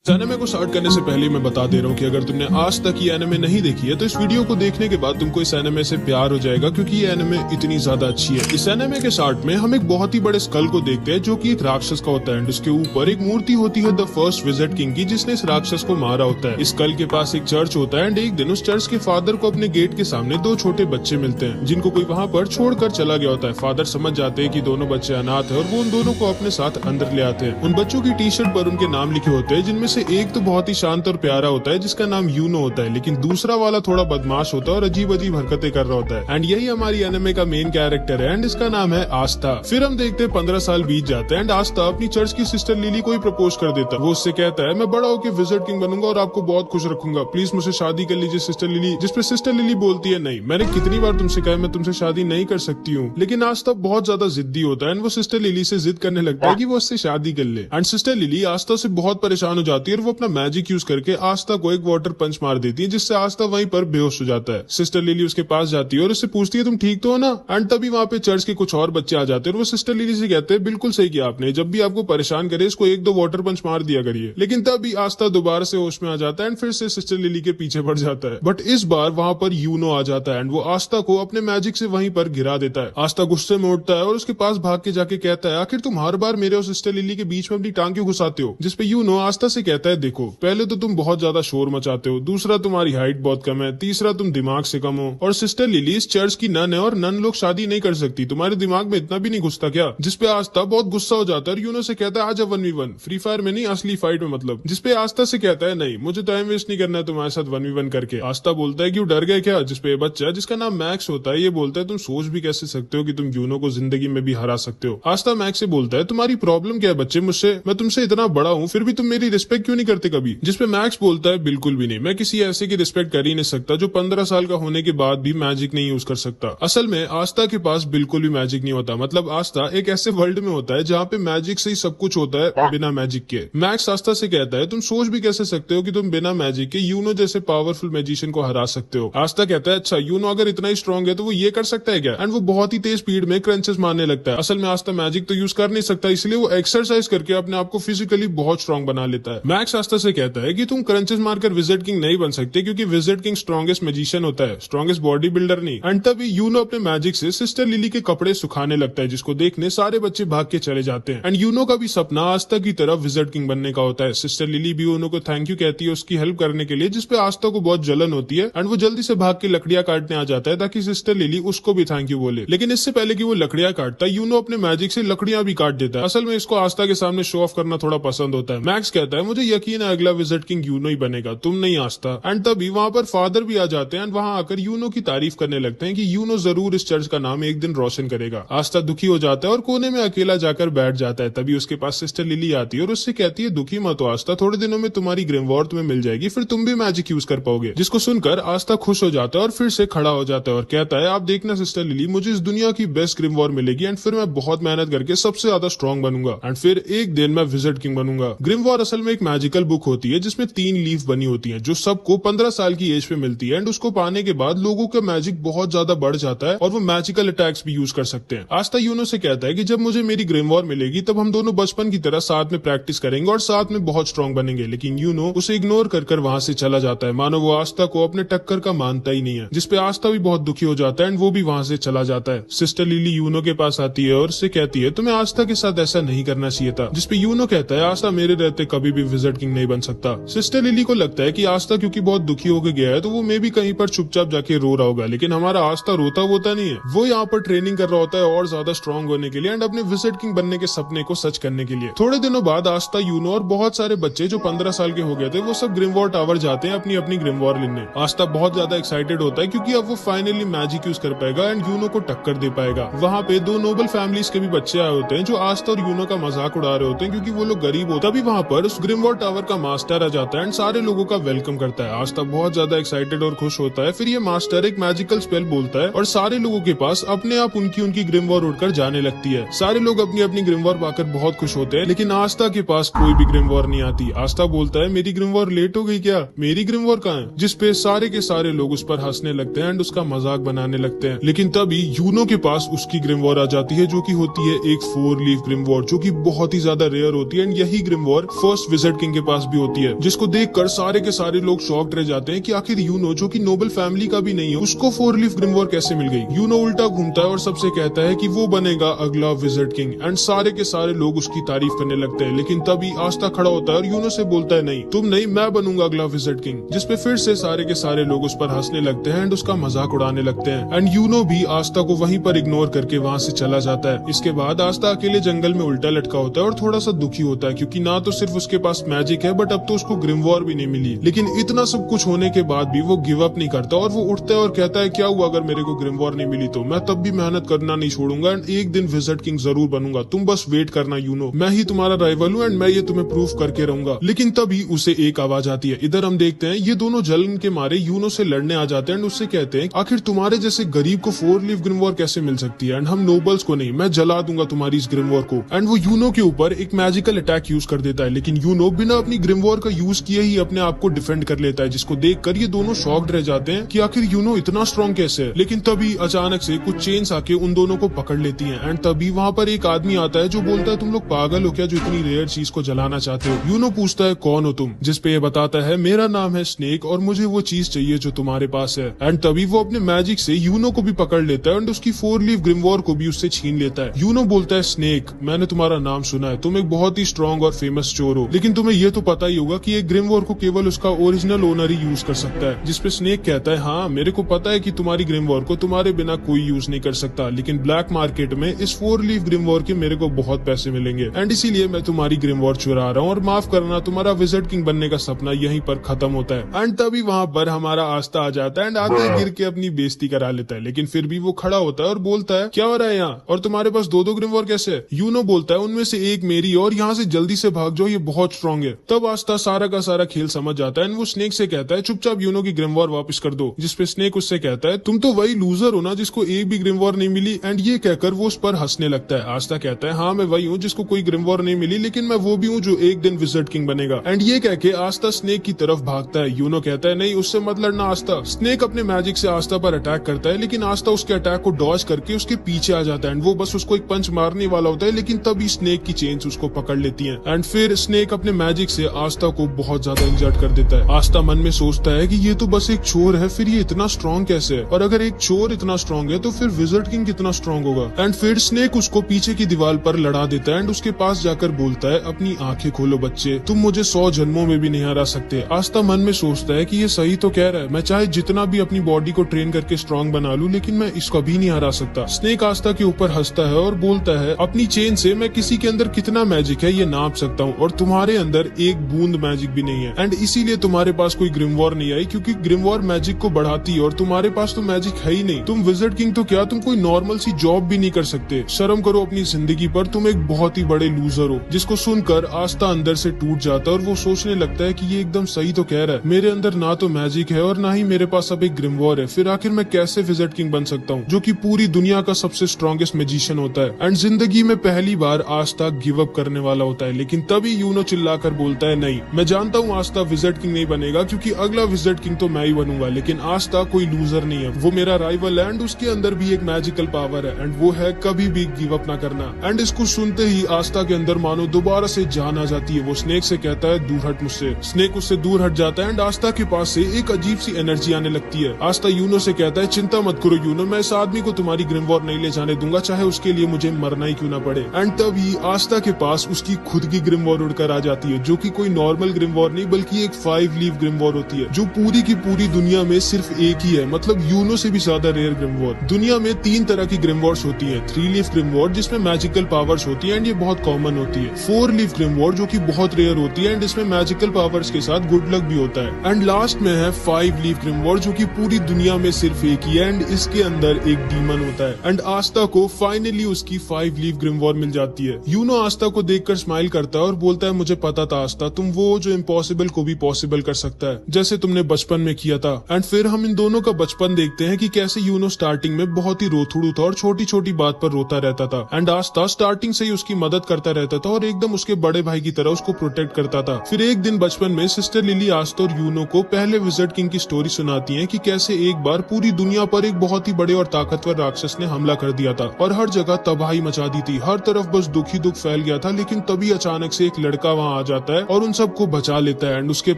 Anime को start करने से पहले मैं बता दे रहा हूँ कि अगर तुमने आज तक ये एनिमे नहीं देखी है तो इस वीडियो को देखने के बाद तुमको इस एनिमे से प्यार हो जाएगा, क्योंकि ये एनिमे इतनी ज्यादा अच्छी है। इस एनिमे के स्टार्ट में हम एक बहुत ही बड़े स्कल को देखते हैं जो कि एक राक्षस का होता है। उसके ऊपर एक मूर्ति होती है द फर्स्ट विजिट किंग की, जिसने इस राक्षस को मारा होता है। इस स्कल के पास एक चर्च होता है एंड एक दिन उस चर्च के फादर को अपने गेट के सामने दो छोटे बच्चे मिलते हैं जिनको कोई वहाँ पर छोड़कर चला गया होता है। फादर समझ जाते हैं कि दोनों बच्चे अनाथ है और वो उन दोनों को अपने साथ अंदर ले आते हैं। उन बच्चों की टी शर्ट पर उनके नाम लिखे होते हैं, जिनमें से एक तो बहुत शांत और प्यारा होता है जिसका नाम यूनो होता है, लेकिन दूसरा वाला थोड़ा बदमाश होता है और अजीब अजीब हरकतें कर रहा होता है। एंड यही हमारी एनिमे का मेन कैरेक्टर है एंड इसका नाम है आस्था। फिर हम देखते हैं 15 साल बीत जाते हैं एंड आस्था अपनी चर्च की सिस्टर लिली को ही प्रपोज कर देता है। वो उससे कहता है मैं बड़ा होकर विजिट किंग बनूंगा और आपको बहुत खुश रखूंगा, प्लीज मुझसे शादी कर लीजिए सिस्टर लिली। जिसपे सिस्टर लिली बोलती है नहीं, मैंने कितनी बार तुमसे कहा मैं तुमसे शादी नहीं कर सकती हूँ। लेकिन आस्था बहुत ज्यादा जिद्दी होता है एंड वो सिस्टर लिली से जिद करने लगता है कि वो उससे शादी कर ले। एंड सिस्टर लिली आस्था से बहुत परेशान हो जाती है और वो अपना मैजिक यूज करके आस्था को एक वाटर पंच मार देती है, जिससे आस्था वहीं पर बेहोश हो जाता है। सिस्टर लिली उसके पास जाती है और उससे पूछती है तुम ठीक तो हो ना। एंड तभी वहाँ पे चर्च के कुछ और बच्चे आ जाते हैं और वो सिस्टर लिली से कहते हैं बिल्कुल सही किया आपने, जब भी आपको परेशान करे इसको एक दो वाटर पंच मार दिया करिए। लेकिन तभी आस्था दोबारा से होश में आ जाता है एंड फिर से सिस्टर लिली के पीछे पड़ जाता है। बट इस बार वहाँ पर यूनो आ जाता है एंड वो आस्था को अपने मैजिक से वहीं पर गिरा देता है। आस्था गुस्से में उठता है और उसके पास भाग के जाके कहता है आखिर तुम हर बार मेरे और सिस्टर लिली के बीच में अपनी टांग क्यों घुसाते हो। जिसपे यूनो आस्था से कहता है देखो, पहले तो तुम बहुत ज्यादा शोर मचाते हो, दूसरा तुम्हारी हाइट बहुत कम है, तीसरा तुम दिमाग से कम हो, और सिस्टर लिली इस चर्च की नन है और नन लोग शादी नहीं कर सकती, तुम्हारे दिमाग में इतना भी नहीं घुसता क्या। जिसपे आस्था बहुत गुस्सा हो जाता है और यूनो से कहता है आजा 1v1, फ्री फायर में नहीं असली फाइट में मतलब। जिसपे आस्था से कहता है नहीं, मुझे टाइम वेस्ट नहीं करना है तुम्हारे साथ 1v1 करके। आस्था बोलता है कि वो डर गए क्या। जिसपे बच्चा जिसका नाम मैक्स होता है ये बोलता है तुम सोच भी कैसे सकते हो कि तुम यूनो को जिंदगी में भी हरा सकते हो। आस्था मैक्स से बोलता है तुम्हारी प्रॉब्लम क्या है बच्चे, मुझसे मैं तुमसे इतना बड़ा हूँ फिर भी तुम मेरी रिस्पेक्ट क्यों नहीं करते कभी। जिसपे मैक्स बोलता है बिल्कुल भी नहीं, मैं किसी ऐसे की रिस्पेक्ट कर ही नहीं सकता जो 15 साल का होने के बाद भी मैजिक नहीं यूज कर सकता। असल में आस्था के पास बिल्कुल भी मैजिक नहीं होता, मतलब आस्था एक ऐसे वर्ल्ड में होता है जहाँ पे मैजिक से ही सब कुछ होता है बिना मैजिक के। मैक्स आस्था से कहता है तुम सोच भी कैसे सकते हो कि तुम बिना मैजिक के यूनो जैसे पावरफुल मैजिशियन को हरा सकते हो। आस्था कहता है अच्छा यूनो अगर इतना ही स्ट्रॉन्ग है तो वो ये कर सकता है क्या। एंड वो बहुत ही तेज स्पीड में क्रंचेस मारने लगता है। असल में आस्था मैजिक तो यूज कर नहीं सकता, इसलिए वो एक्सरसाइज करके अपने आप को फिजिकली बहुत स्ट्रॉन्ग बना लेता है। मैक्स आस्था से कहता है कि तुम क्रंचेस मारकर विजिट किंग नहीं बन सकते, क्योंकि विजिट किंग स्ट्रॉन्गेस्ट मैजिशियन होता है, स्ट्रॉन्गेस्ट बॉडी बिल्डर नहीं। एंड तभी यूनो अपने मैजिक से सिस्टर लिली के कपड़े सुखाने लगता है, जिसको देखने सारे बच्चे भाग के चले जाते हैं। एंड यूनो का भी सपना आस्था की तरह विजिट किंग बनने का होता है। सिस्टर लिली भी यूनो को थैंक यू कहती है उसकी हेल्प करने के लिए, जिसपे आस्था को बहुत जलन होती है एंड वो जल्दी से भाग के लकड़ियां काटने आ जाता है ताकि सिस्टर लिली उसको भी थैंक यू बोले। लेकिन इससे पहले कि वो लकड़ियां काटता है यूनो अपने मैजिक से लकड़ियां भी काट देता है। असल में इसको आस्था के सामने शो ऑफ करना थोड़ा पसंद होता है। मैक्स कहता है मुझे यकीन है अगला विजिट किंग यूनो ही बनेगा, तुम नहीं आस्था। एंड तभी वहाँ पर फादर भी आ जाते हैं एंड वहाँ आकर यूनो की तारीफ करने लगते हैं कि यूनो जरूर इस चर्च का नाम एक दिन रोशन करेगा। आस्था दुखी हो जाता है और कोने में अकेला जाकर बैठ जाता है। तभी उसके पास सिस्टर लिली आती है और उससे कहती है दुखी मत हो आस्था, थोड़े दिनों में तुम्हारी ग्रिमवॉर तुम्हें मिल जाएगी, फिर तुम भी मैजिक यूज कर पाओगे। जिसको सुनकर आस्था खुश हो जाता है और फिर से खड़ा हो जाता है और कहता है आप देखना सिस्टर लिली, मुझे इस दुनिया की बेस्ट ग्रिमवॉर मिलेगी एंड फिर मैं बहुत मेहनत करके सबसे ज्यादा स्ट्रॉन्ग बनूंगा एंड फिर एक दिन मैं विजिट किंग बनूंगा। ग्रिमवॉर असल में एक मैजिकल बुक होती है जिसमें 3 लीफ बनी होती है जो सबको 15 साल की एज पे मिलती है एंड उसको पाने के बाद लोगों का मैजिक बहुत ज्यादा बढ़ जाता है और वो मैजिकल अटैक्स भी यूज कर सकते हैं। आस्था यूनो से कहता है कि जब मुझे मेरी ग्रिमवॉर मिलेगी तब हम दोनों बचपन की तरह साथ में प्रैक्टिस करेंगे और साथ में बहुत स्ट्रॉन्ग बनेंगे। लेकिन यूनो उसे इग्नोर कर वहां से चला जाता है, मानो वो आस्था को अपने टक्कर का मानता ही नहीं है। जिसपे आस्था भी बहुत दुखी हो जाता है एंड वो भी वहां से चला जाता है। सिस्टर लिली यूनो के पास आती है और उससे कहती है तुम्हें आस्था के साथ ऐसा नहीं करना चाहिए था। जिसपे यूनो कहता है आस्था मेरे रहते कभी भी विजिट किंग नहीं बन सकता। सिस्टर लिली को लगता है कि आस्था क्योंकि बहुत दुखी होकर गया है तो वो मे भी कहीं पर चुपचाप जाके रो रहा होगा, लेकिन हमारा आस्था रोता होता नहीं है, वो यहाँ पर ट्रेनिंग कर रहा होता है और ज्यादा स्ट्रॉन्ग होने के लिए एंड अपने विजिट किंग बनने के सपने को सच करने के लिए। थोड़े दिनों बाद आस्था यूनो और बहुत सारे बच्चे जो 15 साल के हो गए थे वो सब ग्रिमवॉर टावर जाते हैं अपनी अपनी ग्रिमवॉर लेने। आस्था बहुत ज्यादा एक्साइटेड होता है क्योंकि अब वो फाइनली मैजिक यूज कर पाएगा एंड यूनो को टक्कर दे पाएगा। वहाँ पे 2 नोबल फैमिलीज के भी बच्चे आए होते हैं जो आस्था और यूनो का मजाक उड़ा रहे होते हैं क्योंकि वो लोग गरीब होता। भी वहाँ पर उस ग्रिमवॉर टावर का मास्टर आ जाता है एंड सारे लोगों का वेलकम करता है। आस्था बहुत ज्यादा एक्साइटेड और खुश होता है। फिर ये मास्टर एक मैजिकल स्पेल बोलता है और सारे लोगों के पास अपने आप उनकी ग्रिमवॉर उड़कर जाने लगती है। सारे लोग अपनी अपनी ग्रिमवॉर पाकर बहुत खुश होते हैं, लेकिन आस्था के पास कोई भी ग्रिमवॉर नहीं आती। आस्था बोलता है मेरी ग्रिमवॉर लेट हो गई क्या, मेरी ग्रिमवॉर कहाँ है। जिसपे सारे के सारे लोग उस पर हंसने लगते हैं एंड उसका मजाक बनाने लगते हैं। लेकिन तभी यूनो के पास उसकी ग्रिमवॉर आ जाती है जो कि होती है एक 4 लीफ ग्रिमवॉर जो कि बहुत ही ज्यादा रेयर होती है एंड यही ग्रिमवॉर फर्स्ट विजिट विज़र्ड किंग के पास भी होती है, जिसको देखकर सारे के सारे लोग शॉक्ड रह जाते हैं कि आखिर यूनो जो कि नोबल फैमिली का भी नहीं है उसको 4 लीफ ग्रिमवॉर कैसे मिल गई। यूनो उल्टा घूमता है और सबसे कहता है कि वो बनेगा अगला विज़र्ड किंग एंड सारे के सारे लोग उसकी तारीफ करने लगते हैं। लेकिन तभी आस्ता खड़ा होता है और यूनो से बोलता है नहीं तुम नहीं, मैं बनूंगा अगला विज़र्ड किंग, जिसपे फिर से सारे के सारे लोग उस पर हंसने लगते हैं एंड उसका मजाक उड़ाने लगते हैं एंड यूनो भी आस्ता को वहीं पर इग्नोर करके वहाँ से चला जाता है। इसके बाद आस्ता अकेले जंगल में उल्टा लटका होता है और थोड़ा सा दुखी होता है क्योंकि ना तो सिर्फ उसके पास मैजिक है बट अब तो उसको ग्रिमवॉर भी नहीं मिली। लेकिन इतना सब कुछ होने के बाद भी वो गिव अप नहीं करता और वो उठता है और कहता है क्या हुआ अगर मेरे को ग्रिमवॉर नहीं मिली तो मैं तब भी मेहनत करना नहीं छोड़ूंगा एंड एक दिन विज़र्ड किंग जरूर बनूंगा, तुम बस वेट करना यूनो, मैं ही तुम्हारा राइवल हूँ एंड मैं ये तुम्हें प्रूफ करके रहूंगा। लेकिन तभी उसे एक आवाज आती है। इधर हम देखते हैं ये दोनों जलन के मारे यूनो से लड़ने आ जाते हैं एंड उससे कहते हैं आखिर तुम्हारे जैसे गरीब को 4 लीफ ग्रिमवॉर कैसे मिल सकती है एंड हम नोबल्स को नहीं, मैं जला दूंगा तुम्हारी इस ग्रिमवॉर को। एंड वो यूनो के ऊपर एक मैजिकल अटैक यूज कर देता है, लेकिन यूनो बिना अपनी ग्रिमवॉर का यूज किए ही अपने आप को डिफेंड कर लेता है, जिसको देखकर ये दोनों शॉक्ड रह जाते हैं कि आखिर यूनो इतना स्ट्रॉन्ग कैसे है। लेकिन तभी अचानक से कुछ चेन्स आके उन दोनों को पकड़ लेती हैं एंड तभी वहाँ पर एक आदमी आता है जो बोलता है तुम लोग पागल हो क्या जो इतनी रेयर चीज को जलाना चाहते हो। यूनो पूछता है कौन हो तुम, जिसपे ये बताता है मेरा नाम है स्नेक और मुझे वो चीज चाहिए जो तुम्हारे पास है। एंड तभी वो अपने मैजिक से यूनो को भी पकड़ लेता है एंड उसकी 4 लीफ ग्रिमवॉर को भी उससे छीन लेता है। यूनो बोलता है स्नेक मैंने तुम्हारा नाम सुना है, तुम एक बहुत ही स्ट्रॉन्ग और फेमस चोर हो, लेकिन तुम्हें ये तो पता ही होगा कि एक ग्रिमवॉर को केवल उसका ओरिजिनल ओनर ही यूज कर सकता है। जिसपे स्नेक कहता है हाँ मेरे को पता है कि तुम्हारी ग्रिमवॉर को तुम्हारे बिना कोई यूज नहीं कर सकता, लेकिन ब्लैक मार्केट में इस 4 लीफ ग्रिमवॉर के मेरे को बहुत पैसे मिलेंगे एंड इसीलिए मैं तुम्हारी ग्रिमवॉर चुरा रहा हूँ और माफ करना तुम्हारा विज़र्ड किंग बनने का सपना यहीं पर खत्म होता है। एंड तभी वहाँ पर हमारा आस्ता आ जाता है एंड आते गिर के अपनी बेइज्जती करा लेता है, लेकिन फिर भी वो खड़ा होता है और बोलता है क्या हो रहा है यहाँ और तुम्हारे पास 2-2 ग्रिमवॉर कैसे है। यूनो बोलता है उनमें से एक मेरी और यहाँ से जल्दी से भाग जाओ, ये बहुत स्ट्रॉन्ग है। तब आस्ता सारा का सारा खेल समझ जाता है एंड वो स्नेक से कहता है चुपचाप यूनो की ग्रिमवॉर वापस कर दो, जिसपे स्नेक उससे कहता है तुम तो वही लूजर हो ना जिसको एक भी ग्रिमवॉर नहीं मिली। एंड ये कहकर वो उस पर हंसने लगता है। आस्ता कहता है हाँ मैं वही हूँ जिसको कोई ग्रिमवॉर नहीं मिली, लेकिन मैं वो भी हूँ जो एक दिन विज़र्ड किंग बनेगा। एंड ये कह के आस्ता स्नेक की तरफ भागता है। यूनो कहता है नहीं उससे मत लड़ना आस्ता। स्नेक अपने मैजिक से आस्ता पर अटैक करता है, लेकिन आस्ता उसके अटैक को डॉज करके उसके पीछे आ जाता है एंड वो बस उसको एक पंच मारने वाला होता है, लेकिन तभी स्नेक की चेन्स उसको पकड़ लेती हैं एंड फिर स्नेक अपने मैजिक से आस्ता को बहुत ज्यादा इंजर्ड कर देता है। आस्ता मन में सोचता है कि ये तो बस एक चोर है, फिर ये इतना स्ट्रॉन्ग कैसे है, और अगर एक चोर इतना स्ट्रॉन्ग है तो फिर विज़र्ड किंग कितना स्ट्रॉन्ग होगा। एंड फिर स्नेक उसको पीछे की दीवार पर लड़ा देता है एंड उसके पास जाकर बोलता है अपनी आंखें खोलो बच्चे, तुम मुझे 100 जन्मों में भी नहीं हरा सकते। आस्ता मन में सोचता है कि ये सही तो कह रहा है, मैं चाहे जितना भी अपनी बॉडी को ट्रेन करके स्ट्रॉन्ग बना लूं लेकिन मैं इसको भी नहीं हरा सकता। स्नेक आस्ता के ऊपर हंसता है और बोलता है अपनी चेन से मैं किसी के अंदर कितना मैजिक है ये नाप सकता हूँ और तुम्हारे अंदर एक बूंद मैजिक भी नहीं है एंड इसीलिए तुम्हारे पास कोई ग्रिमवॉर नहीं आई, क्योंकि ग्रिमवॉर मैजिक को बढ़ाती है और तुम्हारे पास तो मैजिक है ही नहीं। तुम विज़र्ड किंग तो क्या तुम कोई नॉर्मल सी जॉब भी नहीं कर सकते। शर्म करो अपनी जिंदगी पर, तुम एक बहुत ही बड़े लूजर हो। जिसको सुनकर आस्ता अंदर से टूट जाता है और वो सोचने लगता है कि ये एकदम सही तो कह रहा है, मेरे अंदर ना तो मैजिक है और ना ही मेरे पास अब एक ग्रिमवॉर है, फिर आखिर मैं कैसे विज़र्ड किंग बन सकता हूँ जो कि पूरी दुनिया का सबसे स्ट्रॉन्गेस्ट मैजिशियन होता है। एंड जिंदगी में पहली बार आस्ता गिव अप करने वाला होता है, लेकिन तभी यूनो चिल्लाकर बोलता है नहीं, मैं जानता हूँ आस्ता विज़र्ड किंग नहीं बनेगा क्योंकि अगला विज़र्ड किंग तो मैं ही बनूंगा, लेकिन आस्ता कोई लूजर नहीं है, वो मेरा राइवल है एंड उसके अंदर भी एक मैजिकल पावर है एंड वो है कभी भी गिव अप ना करना। एंड इसको सुनते ही आस्ता के अंदर मानो दोबारा से जान आ जाती है। वो स्नेक से कहता है दूर हट मुझसे। स्नेक उससे दूर हट जाता है एंड आस्ता के पास से एक अजीब सी एनर्जी आने लगती है। आस्ता यूनो से कहता है चिंता मत करो यूनो, मैं इस आदमी को तुम्हारी ग्रिमवॉर नहीं ले जाने दूंगा, चाहे उसके लिए मुझे मरना ही क्यों ना पड़े। एंड तभी आस्ता के पास उसकी खुद की ग्रिमवॉर उड़कर आ जाती है, जो कि कोई नॉर्मल ग्रिमवॉर नहीं बल्कि एक 5 लीफ ग्रिमवॉर होती है, जो पूरी की पूरी दुनिया में सिर्फ एक ही है, मतलब यूनो से भी ज्यादा रेयर ग्रिमवॉर। दुनिया में 3 तरह की ग्रिमवॉर्स होती है। 3 लीफ ग्रिमवॉर जिसमें मैजिकल पावर्स होती है एंड ये बहुत कॉमन होती है। 4 लीफ ग्रिमवॉर जो कि बहुत रेयर होती है एंड इसमें मैजिकल पावर्स के साथ गुड लक भी होता है। एंड लास्ट में है 5 लीफ ग्रिमवॉर जो कि पूरी दुनिया में सिर्फ एक ही है एंड इसके अंदर एक डीमन होता है। एंड आस्ता को फाइनली उसकी 5 लीफ ग्रिमवॉर मिल जाती है। यूनो आस्ता को देखकर स्माइल करता है और बोलता है मुझे पता था आस्ता, तुम वो जो इम्पॉसिबल को भी पॉसिबल कर सकता है, जैसे तुमने बचपन में किया था। एंड फिर हम इन दोनों का बचपन देखते हैं कि कैसे यूनो स्टार्टिंग में बहुत ही रोतुड़ू था और छोटी छोटी बात पर रोता रहता था एंड आस्ता स्टार्टिंग से ही उसकी मदद करता रहता था और एकदम उसके बड़े भाई की तरह उसको प्रोटेक्ट करता था। फिर एक दिन बचपन में सिस्टर लिली आस्ता और यूनो को पहले विज़र्ड किंग की स्टोरी सुनाती है कि कैसे एक बार पूरी दुनिया पर एक बहुत ही बड़े और ताकतवर राक्षस ने हमला कर दिया था और हर जगह तबाही मचा दी थी। हर तरफ बस दुख ही दुख फैल गया था, लेकिन तभी अचानक से एक लड़का वहाँ आ जाता है और उन सबको बचा लेता है। एंड उसके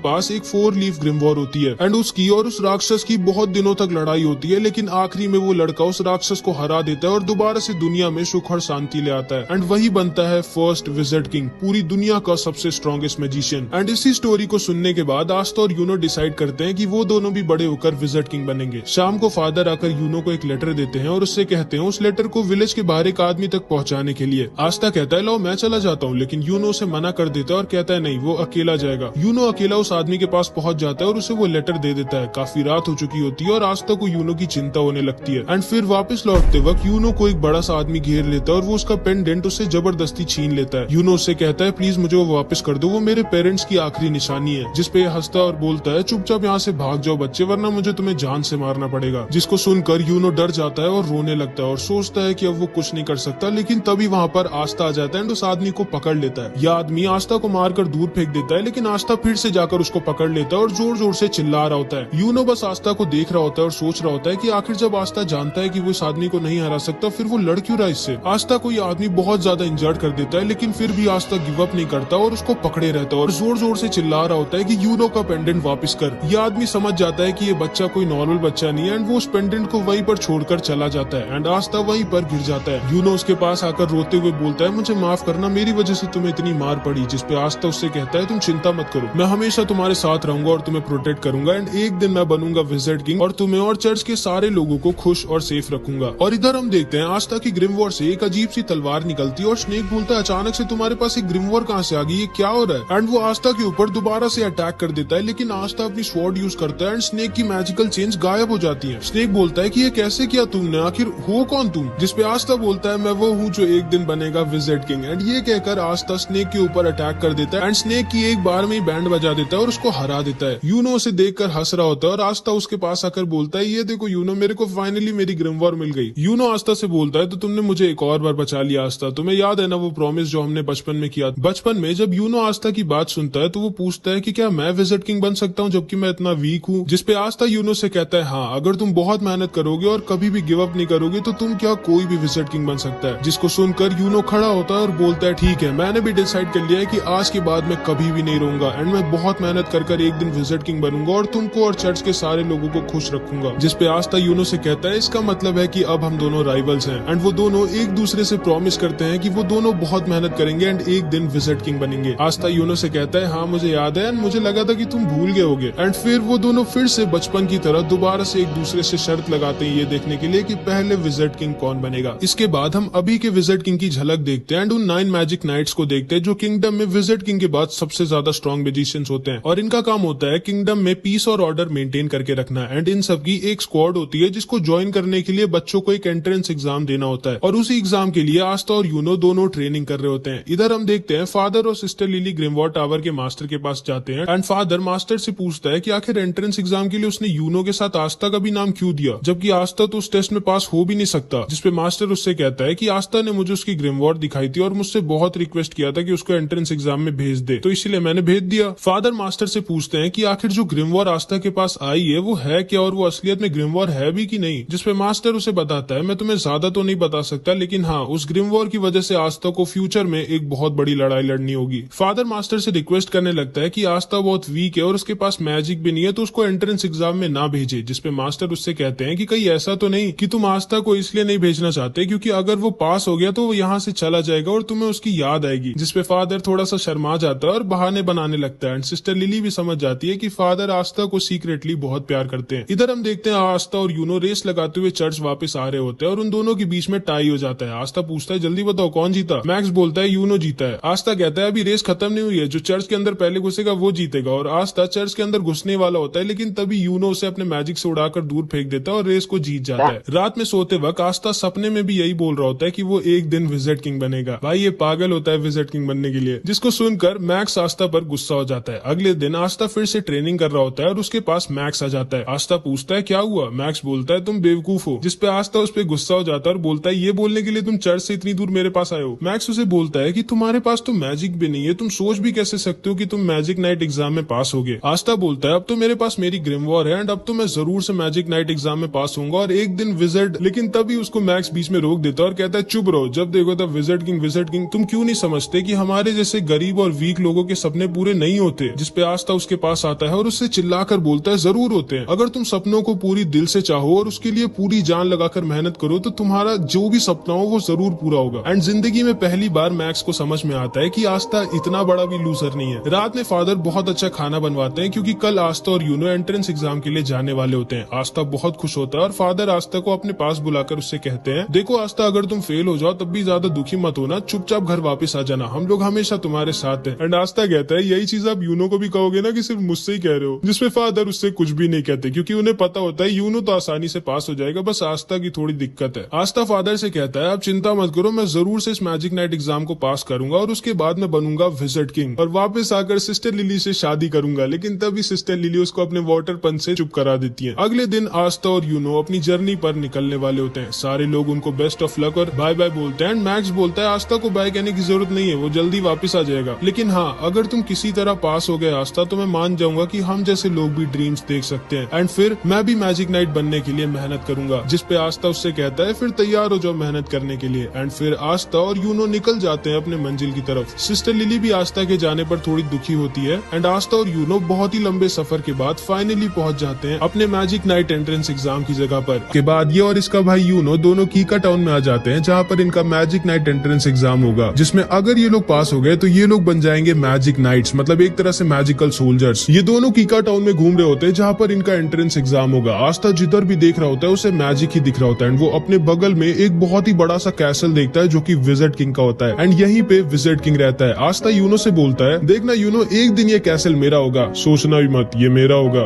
पास एक 4 लीफ ग्रिमवॉर होती है एंड उसकी और उस राक्षस की बहुत दिनों तक लड़ाई होती है, लेकिन आखिरी में वो लड़का उस राक्षस को हरा देता है और दोबारा से दुनिया में सुख और शांति ले आता है। एंड वही बनता है फर्स्ट विज़र्ड किंग, पूरी दुनिया का सबसे स्ट्रॉन्गेस्ट मैजिशियन। एंड इसी स्टोरी को सुनने के बाद आस्था और यूनो डिसाइड करते हैं कि वो दोनों भी बड़े होकर विज़र्ड किंग बनेंगे। शाम को फादर आकर यूनो को एक लेटर देते हैं और उससे कहते हैं उस लेटर को विलेज के बाहर एक आदमी तक पहुंचाने के लिए। आस्था कहता है लो मैं चला जाता हूँ, लेकिन यूनो उसे मना कर देता है और कहता है नहीं, वो अकेला जाएगा। यूनो अकेला उस आदमी के पास पहुंच जाता है और उसे वो लेटर दे देता है। काफी रात हो चुकी होती है और आस्था को यूनो की चिंता होने लगती है। एंड फिर वापस लौटते वक्त यूनो को एक बड़ा सा आदमी घेर लेता है और वो उसका पेंडेंट उससे जबरदस्ती छीन लेता है। यूनो उससे कहता है प्लीज मुझे वो वापस कर दो, वो मेरे पेरेंट्स की आखिरी निशानी है। जिसपे हंसता और बोलता है चुपचाप यहाँ से भाग जाओ बच्चे, वरना मुझे तुम्हें जान से मारना पड़ेगा। जिसको सुनकर यूनो डर जाता है और रोने लगता है और सोचता है कि अब वो कुछ नहीं कर सकता, लेकिन तभी वहाँ पर आस्था आ जाता है एंड उस आदमी को पकड़ लेता है। यह आदमी आस्था को मारकर दूर फेंक देता है, लेकिन आस्था फिर से जाकर उसको पकड़ लेता है और जोर जोर से चिल्ला रहा होता है। यूनो बस आस्था को देख रहा होता है और सोच रहा होता है कि आखिर जब आस्था जानता है कि वो इस आदमी को नहीं हरा सकता, फिर वो लड़ क्यों रहा इससे। आस्था को ये आदमी बहुत ज्यादा इंजर्ड कर देता है, लेकिन फिर भी आस्था गिव अप नहीं करता और उसको पकड़े रहता है और जोर जोर से चिल्ला रहा होता है कि यूनो का पेंडेंट वापस कर। यह आदमी समझ जाता है कि ये बच्चा कोई नॉर्मल बच्चा नहीं है एंड वो उस पेंडेंट को वहीं पर छोड़कर चला जाता है एंड आस्था वहीं पर गिर जाता है। यूनो उसके पास आकर रोते हुए बोलता है मुझे माफ करना, मेरी वजह से तुम्हें इतनी मार पड़ी। जिसपे आस्था उससे कहता है तुम चिंता मत करो, मैं हमेशा तुम्हारे साथ रहूंगा और तुम्हें प्रोटेक्ट करूंगा एंड एक दिन मैं बनूंगा विज़र्ड किंग और तुम्हें और चर्च के सारे लोगों को खुश और सेफ रखूंगा। और इधर हम देखते हैं आस्था की ग्रिमवॉर से एक अजीब सी तलवार निकलती है और स्नेक बोलता है अचानक से तुम्हारे पास एक ग्रिमवॉर कहाँ से आ गई, ये क्या हो रहा है। एंड वो आस्था के ऊपर दोबारा से अटैक कर देता है, लेकिन आस्था अपनी स्वॉर्ड यूज करता है एंड स्नेक की मैजिकल चेंज गायब हो जाती है। स्नेक बोलता है कि ये कैसे किया तुमने, आखिर हो कौन तुम। जिसपे आस्था बोलता है मैं वो हूँ जो एक दिन बनेगा विज़र्ड किंग। एंड ये कहकर आस्था स्नेक के ऊपर अटैक कर देता है एंड स्नेक की एक बार में ही बैंड बजा देता है और उसको हरा देता है। यूनो उसे देखकर हंस रहा होता है और आस्था उसके पास आकर बोलता है ये देखो यूनो, मेरे को फाइनली मेरी ग्रिमवॉर मिल गई। यूनो आस्था से बोलता है तो तुमने मुझे एक और बार बचा लिया आस्था, तुम्हें याद है ना वो प्रॉमिस जो हमने बचपन में किया। बचपन में जब यूनो आस्था की बात सुनता है तो वो पूछता है कि क्या मैं विज़र्ड किंग बन सकता हूँ जबकि मैं इतना वीक हूँ। जिसपे आस्था यूनो से कहता है हाँ, अगर तुम बहुत मेहनत करोगे और कभी भी गिव अप नहीं करोगे तो तुम क्या कोई भी विज़र्ड किंग बन सकता है। जिसको सुनकर यूनो खड़ा होता है और बोलता है ठीक है, मैंने भी डिसाइड कर लिया है कि आज के बाद मैं कभी भी नहीं रहूंगा एंड मैं बहुत मेहनत कर एक दिन विज़र्ड किंग बनूंगा और तुमको और चर्च के सारे लोगों को खुश रखूंगा। जिसपे आस्था यूनो से कहता है इसका मतलब है कि अब हम दोनों राइवल्स हैं। एंड वो दोनों एक दूसरे से प्रॉमिस करते हैं कि वो दोनों बहुत मेहनत करेंगे एंड एक दिन विज़र्ड किंग बनेंगे। आस्था यूनो से कहता है हाँ मुझे याद है एंड मुझे लगा था कि तुम भूल गए होगे। एंड फिर वो दोनों फिर से बचपन की तरह दोबारा से एक दूसरे से शर्त लगाते हैं ये देखने के लिए कि पहले विज़र्ड किंग कौन बनेगा। इसके बाद हम अभी के विज़र्ड किंग की झलक देखते हैं एंड उन 9 मैजिक नाइट्स को देखते हैं जो किंगडम में विज़र्ड किंग के बाद सबसे ज्यादा स्ट्रॉन्ग मैजिशियंस होते हैं और इनका काम होता है किंगडम में पीस और ऑर्डर मेंटेन करके रखना। एंड इन सब की एक स्क्वाड होती है जिसको ज्वाइन करने के लिए बच्चों को एक एंट्रेंस एग्जाम देना होता है और उसी एग्जाम के लिए आस्था और यूनो दोनों ट्रेनिंग कर रहे होते हैं। इधर हम देखते हैं फादर और सिस्टर लिली ग्रिमवॉर टावर के मास्टर के पास जाते हैं एंड फादर मास्टर से पूछता है कि आखिर एंट्रेंस एग्जाम के लिए उसने यूनो के साथ आस्था का भी नाम क्यों दिया, जबकि आस्था तो उस टेस्ट में पास हो भी नहीं सकता। जिसपे मास्टर उससे कहता है कि आस्था ने मुझे उसकी ग्रिमवॉर दिखाई थी और मुझसे बहुत रिक्वेस्ट किया था कि उसको एंट्रेंस एग्जाम में भेज दे, तो इसलिए मैंने भेज दिया। फादर मास्टर से पूछते हैं कि आखिर जो ग्रिमवॉर आस्था के पास आई है वो है क्या और वो असलियत में ग्रिमवॉर है भी कि नहीं। जिसपे मास्टर उसे बताता है मैं तुम्हें ज्यादा तो नहीं बता सकता, लेकिन हाँ उस ग्रिमवॉर की वजह से आस्था को फ्यूचर में एक बहुत बड़ी लड़ाई लड़नी होगी। फादर मास्टर से रिक्वेस्ट करने लगता है कि आस्था बहुत वीक है और उसके पास मैजिक भी नहीं है तो उसको एंट्रेंस एग्जाम में ना भेजे। जिसपे मास्टर उससे कहते हैं कि कहीं ऐसा तो नहीं कि तुम आस्था को इसलिए नहीं भेजना चाहते क्योंकि अगर वो पास हो गया तो वो यहाँ से चला जाएगा और तुम्हें उसकी याद आएगी। जिसपे फादर थोड़ा सा शर्मा जाता है और बहाने बनाने लगता है एंड सिस्टर लिली भी समझ जाती है कि फादर आस्था को सीक्रेटली बहुत प्यार करते हैं। इधर हम देखते हैं आस्था और यूनो रेस लगाते हुए चर्च वापस आ रहे होते हैं और उन दोनों के बीच में टाई हो जाता है। आस्था पूछता है जल्दी बताओ कौन जीता। मैक्स बोलता है यूनो जीता है। आस्था कहता है अभी रेस खत्म नहीं हुई है, जो चर्च के अंदर पहले घुसेगा वो जीतेगा। और आस्था चर्च के अंदर घुसने वाला होता है, लेकिन तभी यूनो उसे अपने मैजिक से उड़ाकर दूर फेंक देता है और रेस को जीत जाता है। रात में सोते वक्त आस्था सपने में भी यही बोल रहा होता है कि वो एक दिन विज़र्ड किंग बनेगा। भाई ये पागल होता है विज़र्ड किंग बनने के लिए। जिसको सुनकर मैक्स आस्था पर गुस्सा हो जाता है। अगले दिन आस्था फिर से ट्रेनिंग कर रहा होता है और उसके पास मैक्स आ जाता है। आस्था पूछता है क्या हुआ। मैक्स बोलता है तुम बेवकूफ हो। जिसपे आस्था उस पर गुस्सा हो जाता है और बोलता है ये बोलने के लिए तुम चर्च से इतनी दूर मेरे पास आए हो। मैक्स उसे बोलता है कि तुम्हारे पास तो मैजिक भी नहीं है, तुम सोच भी कैसे सकते हो कि तुम मैजिक नाइट एग्जाम में पास होगे। आस्था बोलता है अब तो मेरे पास मेरी ग्रिमवॉर है एंड अब तो मैं जरूर से मैजिक नाइट एग्जाम में पास होऊंगा और एक दिन विज़र्ड। लेकिन तभी उसको मैक्स बीच में रोक देता है और कहता है चुप रहो, जब देखो तब विज़र्ड किंग तुम क्यों नहीं समझते कि हमारे जैसे गरीब गरीब और वीक लोगों के सपने पूरे नहीं होते, जिसपे आस्था उसके पास आता है और उससे चिल्लाकर बोलता है जरूर होते हैं। अगर तुम सपनों को पूरी दिल से चाहो और उसके लिए पूरी जान लगाकर मेहनत करो तो तुम्हारा जो भी सपना हो वो जरूर पूरा होगा। एंड जिंदगी में पहली बार मैक्स को समझ में आता है कि आस्था इतना बड़ा भी लूजर नहीं है। रात में फादर बहुत अच्छा खाना बनवाते हैं क्योंकि कल आस्था और यूनो एंट्रेंस एग्जाम के लिए जाने वाले होते हैं। आस्था बहुत खुश होता है और फादर आस्था को अपने पास बुलाकर उससे कहते हैं, देखो आस्था, अगर तुम फेल हो जाओ तब भी ज्यादा दुखी मत होना, चुपचाप घर वापस आ जाना, हम लोग हमेशा तुम्हारे साथ हैं। एंड आस्था कहता है, यही चीज आप यूनो को भी कहोगे ना कि सिर्फ मुझसे ही कह रहे हो? जिसमें फादर उससे कुछ भी नहीं कहते क्योंकि उन्हें पता होता है यूनो तो आसानी से पास हो जाएगा, बस आस्था की थोड़ी दिक्कत है। आस्था फादर से कहता है, आप चिंता मत करो, मैं जरूर से इस मैजिक नाइट एग्जाम को पास करूंगा और उसके बाद मैं बनूंगा विजिट किंग और वापस आकर सिस्टर लिली से शादी करूंगा। लेकिन तभी सिस्टर लिली उसको अपने वाटर पंच से चुप करा देती है। अगले दिन आस्था और यूनो अपनी जर्नी पर निकलने वाले होते हैं। सारे लोग उनको बेस्ट ऑफ लक और बाय बाय बोलते हैं। मैक्स बोलता है आस्था को बाय कहने की जरूरत नहीं है, वो जल्दी वापस आ जाएगा, लेकिन हाँ, अगर तुम किसी तरह पास हो गए आस्था तो मैं मान जाऊंगा कि हम जैसे लोग भी ड्रीम्स देख सकते हैं एंड फिर मैं भी मैजिक नाइट बनने के लिए मेहनत करूंगा। जिसपे आस्था उससे कहता है, फिर तैयार हो जाओ मेहनत करने के लिए। एंड फिर आस्था और यूनो निकल जाते हैं अपने मंजिल की तरफ। सिस्टर लिली भी आस्था के जाने पर थोड़ी दुखी होती है एंड आस्था और यूनो बहुत ही लंबे सफर के बाद फाइनली पहुंच जाते हैं अपने मैजिक नाइट एंट्रेंस एग्जाम की जगह पर। के बाद ये और इसका भाई यूनो दोनों कीका टाउन में आ जाते हैं जहाँ पर इनका मैजिक नाइट एंट्रेंस एग्जाम होगा, जिसमें अगर ये लोग पास हो गए तो ये लोग बन जाएंगे मैजिक नाइट्स, मतलब एक तरह से मैजिकल सोल्जर्स। ये दोनों कीका टाउन में घूम रहे होते हैं जहाँ पर इनका एंट्रेंस एग्जाम होगा। आस्था जिधर भी देख रहा होता है उसे मैजिक ही दिख रहा होता है एंड वो अपने बगल में एक बहुत ही बड़ा सा कैसल देखता है जो कि विजिट किंग का होता है एंड यहीं पे विजिट किंग रहता है। आस्था यूनो से बोलता है, देखना यूनो, एक दिन ये कैसल मेरा होगा, सोचना भी मत ये मेरा होगा।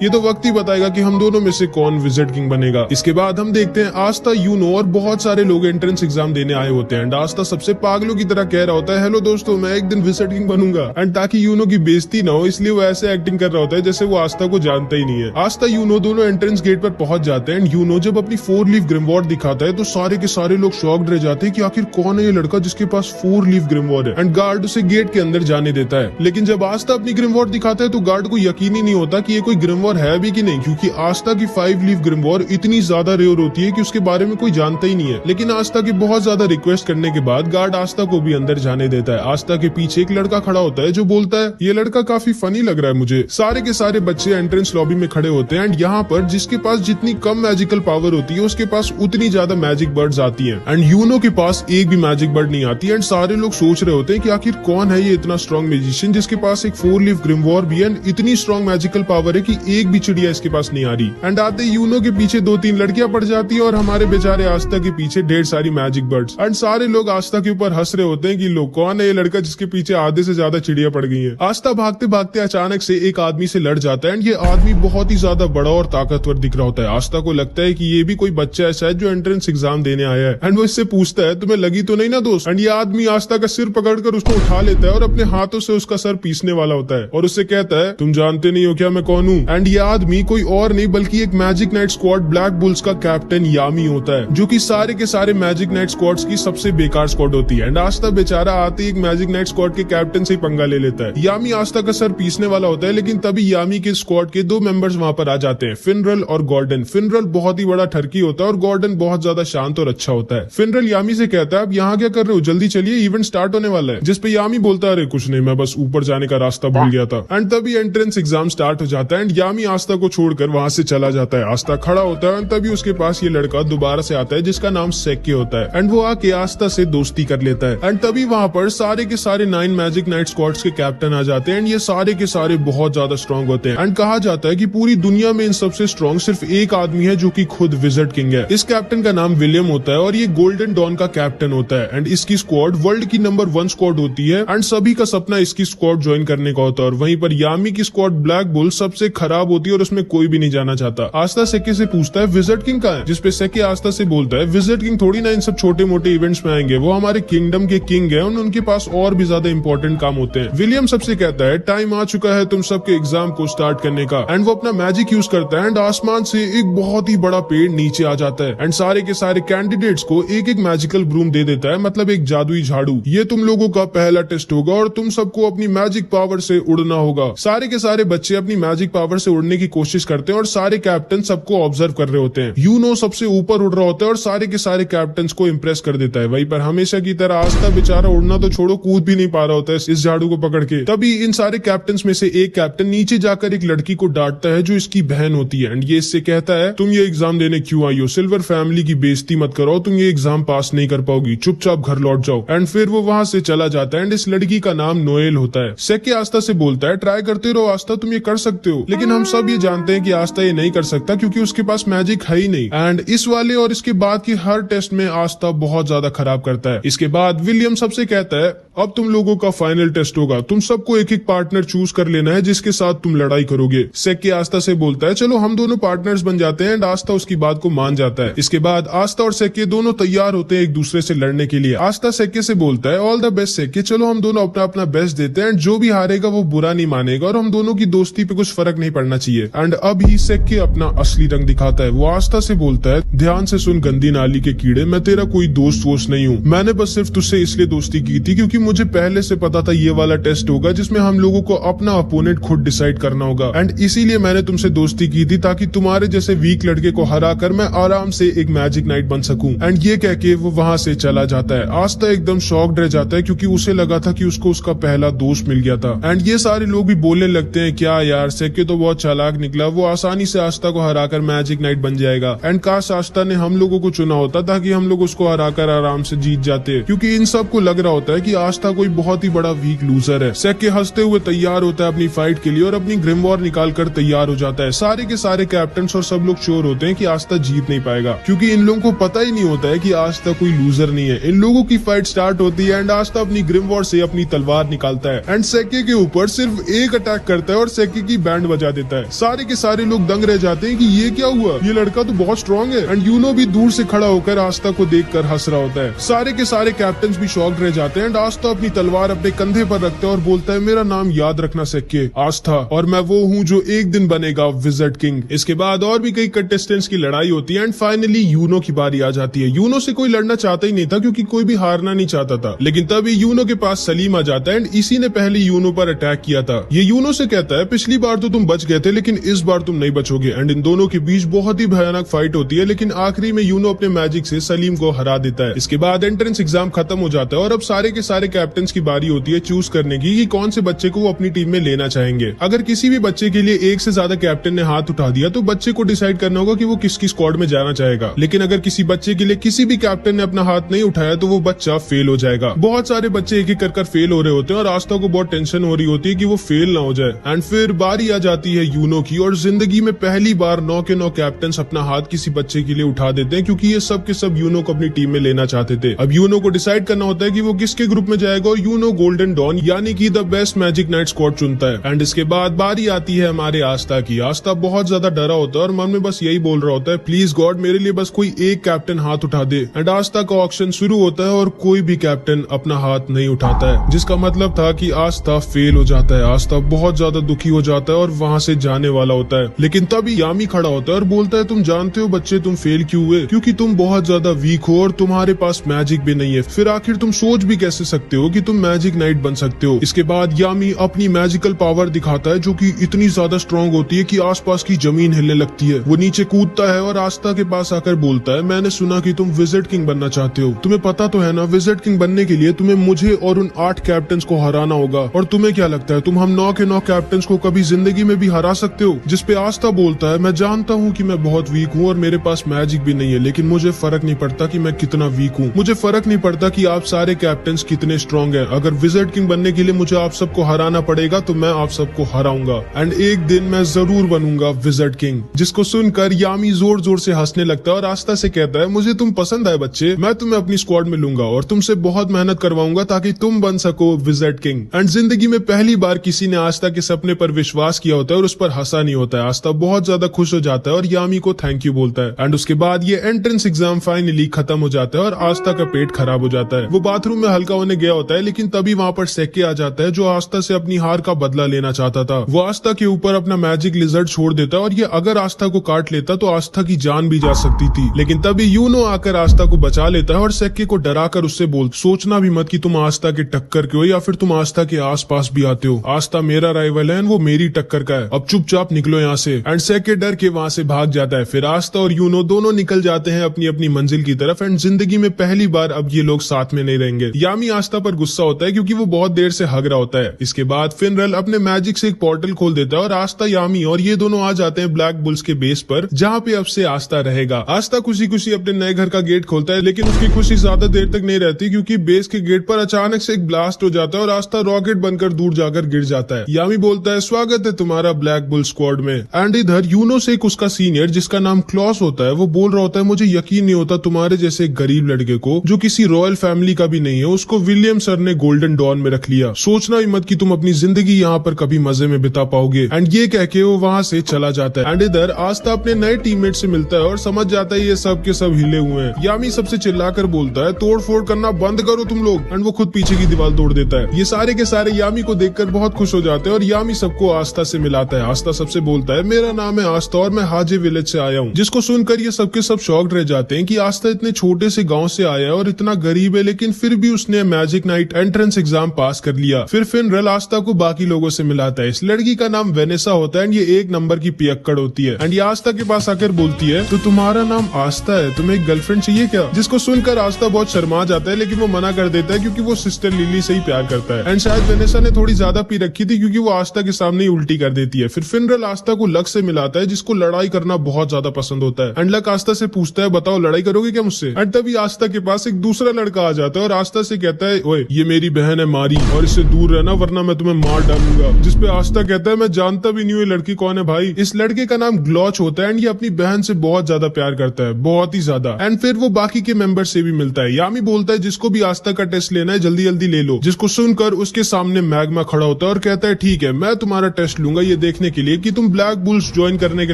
ये तो वक्त ही बताएगा कि हम दोनों में से कौन विजिट किंग बनेगा। इसके बाद हम देखते हैं आस्था, यूनो और बहुत सारे लोग एंट्रेंस एग्जाम देने आए होते हैं एंड आस्था सबसे पागलों की तरह कह रहा होता है, हेलो दोस्तों, मैं एक दिन विजिट किंग बनूंगा। एंड ताकि यूनो की बेइज्जती ना हो इसलिए वो ऐसे एक्टिंग कर रहा होता है जैसे वो आस्था को जानता ही नहीं है। आस्था यूनो दोनों एंट्रेंस गेट पर पहुंच जाते हैं एंड यूनो जब अपनी 4 लीफ ग्रिमवॉर्ड दिखाता है तो सारे के सारे लोग शॉक्ड रह जाते हैं कि आखिर कौन है ये लड़का जिसके पास 4 लीफ ग्रिमवॉर्ड है। एंड गार्ड उसे गेट के अंदर जाने देता है। लेकिन जब आस्था अपनी ग्रिमवॉर्ड दिखाता है तो गार्ड को यकीन ही नहीं होता कि ये कोई ग्रिमवॉर्ड है भी कि नहीं, क्योंकि आस्था की 5 लीफ ग्रिमवॉर्ड इतनी ज्यादा रेयर होती है कि उसके बारे में कोई जानता ही नहीं है। लेकिन आस्था की बहुत ज्यादा रिक्वेस्ट करने के बाद गार्ड आस्था को भी अंदर जाने देता है। आस्था के पीछे एक लड़का खड़ा होता है जो बोलता है, ये लड़का काफी फनी लग रहा है मुझे। सारे के सारे बच्चे एंट्रेंस लॉबी में खड़े होते हैं एंड यहाँ पर जिसके पास जितनी कम मैजिकल पावर होती है उसके पास उतनी ज्यादा मैजिक बर्ड्स आती हैं एंड यूनो के पास एक भी मैजिक बर्ड नहीं आती। एंड सारे लोग सोच रहे होते हैं कि आखिर कौन है ये इतना स्ट्रॉन्ग मैजिशियन जिसके पास एक 4 लीफ ग्रिमवॉर्ड भी है, इतनी स्ट्रॉन्ग मैजिकल पावर है कि एक भी चिड़िया इसके पास नहीं आ रही। एंड आते यूनो के पीछे 2-3 लड़कियां पड़ जाती है और हमारे बेचारे आस्था के पीछे ढेर सारी मैजिक बर्ड्स। एंड सारे लोग आस्था के ऊपर हंस रहे होते हैं कि लोग, कौन है ये लड़का जिसके पीछे आधे से ज्यादा चिड़िया पड़ गई है। आस्था भागते भागते अचानक से एक आदमी से लड़ जाता है एंड ये आदमी बहुत ही ज्यादा बड़ा और ताकतवर दिख रहा होता है। आस्था को लगता है कि ये भी कोई बच्चा है शायद जो एंट्रेंस एग्जाम देने आया है एंड वो इससे पूछता है, तुम्हें लगी तो नहीं ना दोस्त? एंड ये आदमी आस्था का सिर पकड़कर उसको उठा लेता है और अपने हाथों से उसका सर पीसने वाला होता है और उससे कहता है, तुम जानते नहीं हो क्या मैं कौन हूँ? एंड ये आदमी कोई और नहीं बल्कि एक magic night squad black bulls का कैप्टन यामी होता है, जो कि सारे के सारे मैजिक नाइट स्क्वाड्स की सबसे बेकार स्क्वाड होती है। एंड आस्था बेचारा आते ही एक मैजिक नाइट स्क्वाड के कैप्टन से ही पंगा ले लेता है। यामी आस्था का सर पीसने वाला होता है लेकिन तभी यामी के स्क्वाड के 2 मेंबर्स वहां पर आ जाते हैं, फिनरल और गॉर्डन। फिनरल बहुत ही बड़ा ठरकी होता है और गॉर्डन बहुत ज्यादा शांत और अच्छा होता है। फिनरल यामी से कहता है, अब यहाँ क्या कर रहे हो, जल्दी चलिए इवेंट स्टार्ट होने वाला है। जिसपे यामी बोलता है, अरे कुछ नहीं, मैं बस ऊपर जाने का रास्ता भूल गया था। एंड तभी एंट्रेंस एग्जाम स्टार्ट हो जाता है एंड यामी आस्था को छोड़कर वहां से चला जाता है। आस्था खड़ा होता है एंड तभी उसके पास ये लड़का दोबारा से आता है जिसका नाम सेक्के होता है एंड वो आके आस्था से दोस्ती कर लेता है। एंड तभी वहां पर सारे के सारे 9 मैजिक नाइट स्क्वाड्स के कैप्टन आ जाते हैं एंड ये सारे के सारे बहुत ज्यादा स्ट्रॉन्ग होते हैं। एंड कहा जाता है कि पूरी दुनिया में इन सबसे स्ट्रॉन्ग सिर्फ एक आदमी है जो कि खुद विजिट किंग है। इस कैप्टन का नाम विलियम होता है और ये गोल्डन डॉन का कैप्टन होता है एंड इसकी स्क्वाड वर्ल्ड की नंबर 1 स्क्वाड होती है एंड सभी का सपना इसकी स्क्वाड ज्वाइन करने का होता है। और वहीं पर यामी की स्क्वाड ब्लैक बुल सबसे खराब होती है और उसमें कोई भी नहीं जाना चाहता। आस्था सेक्के से पूछता है, विजिट किंग कहाँ है? जिसपे सेक्के आस्था से बोलता है, विजिट किंग थोड़ी ना इन सब छोटे मोटे इवेंट्स में आएंगे, वो हमारे किंगडम के किंग है, उनके पास और भी ज्यादा इंपॉर्टेंट काम होते हैं। विलियम सबसे कहता है, टाइम आ चुका है तुम सबके एग्जाम को स्टार्ट करने का। एंड वो अपना मैजिक यूज करता है एंड आसमान से एक बहुत ही बड़ा पेड़ नीचे आ जाता है एंड सारे के सारे कैंडिडेट्स को एक एक मैजिकल ब्रूम दे देता है, मतलब एक जादुई झाड़ू। ये तुम लोगों का पहला टेस्ट होगा और तुम सबको अपनी मैजिक पावर से उड़ना होगा। सारे के सारे बच्चे अपनी मैजिक पावर से उड़ने की कोशिश करते हैं और सारे कैप्टन सबको ऑब्जर्व कर रहे होते हैं। यूनो सबसे ऊपर उड़ रहा होता है और सारे के सारे कैप्टन को इम्प्रेस कर देता है। वहीं पर हमेशा की तरह आस्था बेचारा उड़ना तो छोड़ो, कूद भी नहीं पा रहा होता है इस झाड़ू को पकड़ के, तभी इन सारे कैप्टन में से एक कैप्टन नीचे जाकर एक लड़की को डांटता है जो इसकी बहन होती है एंड ये इससे कहता है तुम ये एग्जाम देने क्यों आई हो, सिल्वर फैमिली की बेइज्जती मत करो, तुम ये एग्जाम पास नहीं कर पाओगी, चुपचाप घर लौट जाओ। एंड फिर वो वहां से चला जाता है एंड इस लड़की का नाम नोएल होता है। सेके आस्था से बोलता है ट्राई करते रहो आस्था, तुम ये कर सकते हो। लेकिन हम सब ये जानते हैं कि आस्था ये नहीं कर सकता क्योंकि उसके पास मैजिक है ही नहीं। एंड इस वाले और इसके बाद की हर टेस्ट में आस्था बहुत ज्यादा खराब करता है। इसके बाद विलियम सबसे कहता है अब तुम लोगों का फाइनल टेस्ट होगा, तुम सबको एक एक पार्टनर चूज कर लेना है जिसके साथ तुम लड़ाई करोगे। सेके आस्था से बोलता है चलो हम दोनों पार्टनर्स बन जाते हैं एंड आस्था उसकी बात को मान जाता है। इसके बाद आस्था और सेके दोनों तैयार होते हैं एक दूसरे से लड़ने के लिए। आस्था सेके से बोलता है ऑल द बेस्ट सेके, चलो हम दोनों अपना अपना बेस्ट देते हैं एंड जो भी हारेगा वो बुरा नहीं मानेगा और हम दोनों की दोस्ती पे कुछ फर्क नहीं पड़ना चाहिए। एंड अभी सेके अपना असली रंग दिखाता है। वो आस्था से बोलता है ध्यान से सुन गंदी नाली के कीड़े, मैं तेरा कोई दोस्त वोस्त नहीं हूँ, मैंने बस सिर्फ तुझसे इसलिए दोस्ती की थी क्योंकि मुझे पहले से पता था ये वाला टेस्ट होगा जिसमें हम लोगों को अपना अपोनेंट खुद डिसाइड करना होगा एंड इसीलिए मैंने तुमसे दोस्ती की थी ताकि तुम्हारे जैसे वीक लड़के को हरा कर मैं आराम से एक मैजिक नाइट बन सकूं। एंड ये कह के वो वहां से चला जाता है। आस्था एकदम शॉक्ड रह जाता है क्योंकि उसे लगा था कि उसको उसका पहला दोस्त मिल गया था। एंड ये सारे लोग भी बोलने लगते हैं क्या यार सेके तो बहुत चालाक निकला, वो आसानी से आस्था को हराकर मैजिक नाइट बन जाएगा एंड काश आस्था ने हम लोगों को चुना होता ताकि हम लोग उसको हराकर आराम से जीत जाते, क्योंकि इन सब को लग रहा होता है कि आस्था कोई बहुत ही बड़ा वीक लूजर है। सेके हंसते हुए तैयार होता है अपनी फाइट के लिए और अपनी ग्रिमवॉर निकाल कर तैयार हो जाता है। सारे के सारे कैप्टन और सब लोग श्योर होते हैं कि आस्था जीत नहीं पाएगा क्योंकि इन लोगों को पता ही नहीं होता है कि आस्था कोई लूजर नहीं है। इन लोगों की फाइट स्टार्ट होती है एंड आस्था अपनी ग्रिमवॉर से अपनी तलवार निकालता है एंड सेके के ऊपर सिर्फ एक अटैक करता है और सेके की बैंड बजा देता है। सारे के सारे लोग दंग रह जाते हैं कि ये क्या हुआ, ये लड़का तो बहुत स्ट्रॉन्ग है। एंड यूनो भी दूर से खड़ा होकर आस्था को देखकर हंस रहा होता है। सारे के सारे कैप्टन भी शॉक्ड रह जाते हैं एंड आस्था अपनी तलवार अपने कंधे पर रखता है और बोलता है मेरा नाम याद रखना सेके आस्था, और मैं वो हूँ जो एक दिन बनेगा विज़र्ड किंग। इसके बाद और भी कई कंटेस्टेंट्स की लड़ाई होती है एंड फाइनली यूनो की बारी आ जाती है। यूनो से कोई लड़ना चाहता ही नहीं था क्योंकि कोई भी हारना नहीं चाहता था, लेकिन तभी यूनो के पास सलीम आ जाता है एंड इसी ने पहले यूनो पर अटैक किया था। ये यूनो से कहता है पिछली बार तो तुम बच गए थे लेकिन इस बार तुम नहीं बचोगे। एंड इन दोनों के बीच बहुत ही भयानक फाइट होती है लेकिन आखिरी में यूनो अपने मैजिक से सलीम को हरा देता है। इसके बाद एंट्रेंस एग्जाम खत्म हो जाता है और अब सारे के सारे कैप्टन की बारी होती है चूज करने की कि कौन से बच्चे को वो अपनी टीम में लेना चाहेंगे। अगर किसी भी बच्चे के लिए एक से ज्यादा कैप्टन ने हाथ उठा दिया तो बच्चे को डिसाइड करना होगा कि वो किसकी स्क्वाड में जाना चाहेगा। लेकिन अगर किसी बच्चे के लिए किसी भी कैप्टन ने अपना हाथ नहीं उठाया तो वो बच्चा फेल हो जाएगा। बहुत सारे बच्चे एक एक कर फेल हो रहे होते हैं और आस्था को बहुत टेंशन हो रही होती है कि वो फेल ना हो जाए। एंड फिर बारी आ जाती है यूनो की और जिंदगी में पहली बार 9 के 9 कैप्टन अपना हाथ किसी बच्चे के लिए उठा देते हैं क्योंकि ये सब के सब यूनो को अपनी टीम में लेना चाहते थे। अब यूनो को डिसाइड करना होता है कि वो किसके ग्रुप में जाएगा और यूनो गोल्डन डॉन यानी कि the best magic night squad चुनता है। एंड इसके बाद बारी आती है हमारे आस्था की। आस्था बहुत ज्यादा डरा होता है और मन में बस यही बोल रहा होता है प्लीज गॉड मेरे लिए बस कोई एक कैप्टन हाथ उठा दे। एंड आस्था का ऑक्शन शुरू होता है और कोई भी कैप्टन अपना हाथ नहीं उठाता है, जिसका मतलब था कि आस्था फेल हो जाता है। आस्था बहुत ज्यादा दुखी हो जाता है और वहां से जाने वाला होता है। लेकिन तभी यामी खड़ा होता है और बोलता है तुम जानते हो बच्चे तुम फेल क्यों हुए, क्योंकि तुम बहुत ज्यादा वीक हो और तुम्हारे पास मैजिक भी नहीं है। फिर आखिर तुम सोच भी कैसे सकते हो कि तुम मैजिक नाइट बन सकते हो। इसके बाद यामी अपनी मैजिकल पावर दिखाता है जो कि इतनी ज्यादा स्ट्रॉन्ग होती है कि आसपास की जमीन हिलने लगती है। वो नीचे कूदता है और आस्था के पास आकर बोलता है मैंने सुना कि तुम विज़र्ड किंग बनना चाहते हो, तुम्हें पता तो है ना विज़र्ड किंग बनने के लिए तुम्हें मुझे और उन 8 कैप्टन को हराना होगा। और तुम्हें क्या लगता है तुम हम 9 के 9 कैप्टन को कभी जिंदगी में भी हरा सकते हो? जिसपे आस्था बोलता है मैं जानता हूँ कि मैं बहुत वीक हूँ और मेरे पास मैजिक भी नहीं है, लेकिन मुझे फर्क नहीं पड़ता कि मैं कितना वीक हूँ। मुझे फर्क नहीं पड़ता कि आप सारे कैप्टन कितने स्ट्रॉन्ग हैं। अगर विज़र्ड किंग बनने के लिए मुझे आप सबको हराना पड़ेगा तो मैं आप सबको हराऊंगा एंड एक दिन मैं जरूर बनूंगा विज़र्ड किंग। जिसको सुनकर यामी जोर जोर से हंसने लगता है और आस्था से कहता है मुझे तुम पसंद आए बच्चे, मैं तुम्हें अपनी स्क्वाड में लूंगा और तुमसे बहुत मेहनत करवाऊंगा ताकि तुम बन सको विज़र्ड किंग। एंड जिंदगी में पहली बार किसी ने आस्था के सपने पर विश्वास किया होता है और उस पर हंसा नहीं होता है। आस्था बहुत ज्यादा खुश हो जाता है और यामी को थैंक यू बोलता है। एंड उसके बाद ये एंट्रेंस एग्जाम फाइनली खत्म हो जाता है और आस्था का पेट खराब हो जाता है। वो बाथरूम में हल्का होने गया होता है लेकिन तभी वहाँ पर सेके आ जाता है जो आस्था से अपनी हार का बदला लेना चाहता था। वो आस्था के ऊपर अपना मैजिक लिजर्ड छोड़ देता है और ये अगर आस्था को काट लेता तो आस्था की जान भी जा सकती थी। लेकिन तभी यूनो आकर आस्था को बचा लेता है और सेके को डरा कर उससे बोल सोचना भी मत कि तुम आस्था के टक्कर के हो या फिर तुम आस्था के आसपास भी आते हो। आस्था मेरा राइवल है, वो मेरी टक्कर का है, अब चुपचाप निकलो यहाँ से। एंड सेके डर के वहाँ से भाग जाता है। फिर आस्था और यूनो दोनों निकल जाते हैं अपनी अपनी मंजिल की तरफ एंड जिंदगी में पहली बार अब ये लोग साथ में नहीं रहेंगे। यामी आस्था पर गुस्सा गुस्सा होता है क्योंकि वो बहुत देर से हग रहा होता है। इसके बाद फिनरल अपने मैजिक से एक पोर्टल खोल देता है और आस्था, यामी और ये दोनों आ जाते हैं ब्लैक बुल्स के बेस पर, जहाँ पे अब से आस्था रहेगा। आस्था खुशी खुशी अपने नए घर का गेट खोलता है, लेकिन उसकी खुशी ज्यादा देर तक नहीं रहती क्योंकि बेस के गेट पर अचानक से एक ब्लास्ट हो जाता है और आस्था रॉकेट बनकर दूर जाकर गिर जाता है। यामी बोलता है, स्वागत है तुम्हारा ब्लैक बुल स्क्वाड में। एंड इधर यूनो से एक उसका सीनियर जिसका नाम क्लॉस होता है, वो बोल रहा होता है, मुझे यकीन नहीं होता तुम्हारे जैसे गरीब लड़के को जो किसी रॉयल फैमिली का भी नहीं है, उसको विलियम सर ने गोल्डन डॉन में रख लिया। सोचना ही मत कि तुम अपनी जिंदगी यहाँ पर कभी मजे में बिता पाओगे। एंड ये कह के वो वहाँ से चला जाता है। एंड इधर आस्था अपने नए टीममेट से मिलता है और समझ जाता है ये सब के सब हिले हुए हैं। यामी सबसे चिल्लाकर बोलता है, तोड़ फोड़ करना बंद करो तुम लोग। एंड वो खुद पीछे की दीवार तोड़ देता है। ये सारे के सारे यामी को देखकर बहुत खुश हो जाते हैं और यामी सबको आस्था से मिलाता है। आस्था सबसे बोलता है, मेरा नाम है आस्था और मैं हाजे विलेज से आया हूँ। जिसको सुनकर ये सबके सब शॉक्ड रह जाते हैं कि आस्था इतने छोटे से गांव से आया है और इतना गरीब है, लेकिन फिर भी उसने मैजिक नाइट एंट्रेंस एग्जाम पास कर लिया। फिर फिनरल आस्था को बाकी लोगों से मिलाता है। इस लड़की का नाम वेनेसा होता है एंड ये 1 नंबर की पियक्कड़ होती है। एंड ये आस्था के पास आकर बोलती है, तो तुम्हारा नाम आस्था है, तुम्हें एक गर्लफ्रेंड चाहिए क्या? जिसको सुनकर आस्था बहुत शर्मा जाता है, लेकिन वो मना कर देता है क्योंकि वो सिस्टर लिली से ही प्यार करता है। एंड शायद वेनेसा ने थोड़ी ज्यादा पी रखी थी क्योंकि वो आस्था के सामने ही उल्टी कर देती है। फिर फिनरल आस्था को लक से मिलाता है जिसको लड़ाई करना बहुत ज्यादा पसंद होता है। एंड लक आस्था से पूछता है, बताओ लड़ाई करोगे क्या मुझसे? एंड तभी आस्था के पास एक दूसरा लड़का आ जाता है और आस्था से कहता है, ओए ये मेरी बहन है मारी और इससे दूर रहना वरना मैं तुम्हें मार डालूंगा। जिसपे आस्था कहता है, मैं जानता भी नहीं हूँ ये लड़की कौन है भाई। इस लड़के का नाम ग्लॉच होता है एंड ये अपनी बहन से बहुत ज्यादा प्यार करता है, बहुत ही ज्यादा। एंड फिर वो बाकी के मेंबर से भी मिलता है। यामी बोलता है, जिसको भी आस्था का टेस्ट लेना है जल्दी जल्दी ले लो। जिसको सुनकर उसके सामने मैग्मा खड़ा होता है और कहता है, ठीक है मैं तुम्हारा टेस्ट लूंगा ये देखने के लिए कि तुम ब्लैक बुल्स ज्वाइन करने के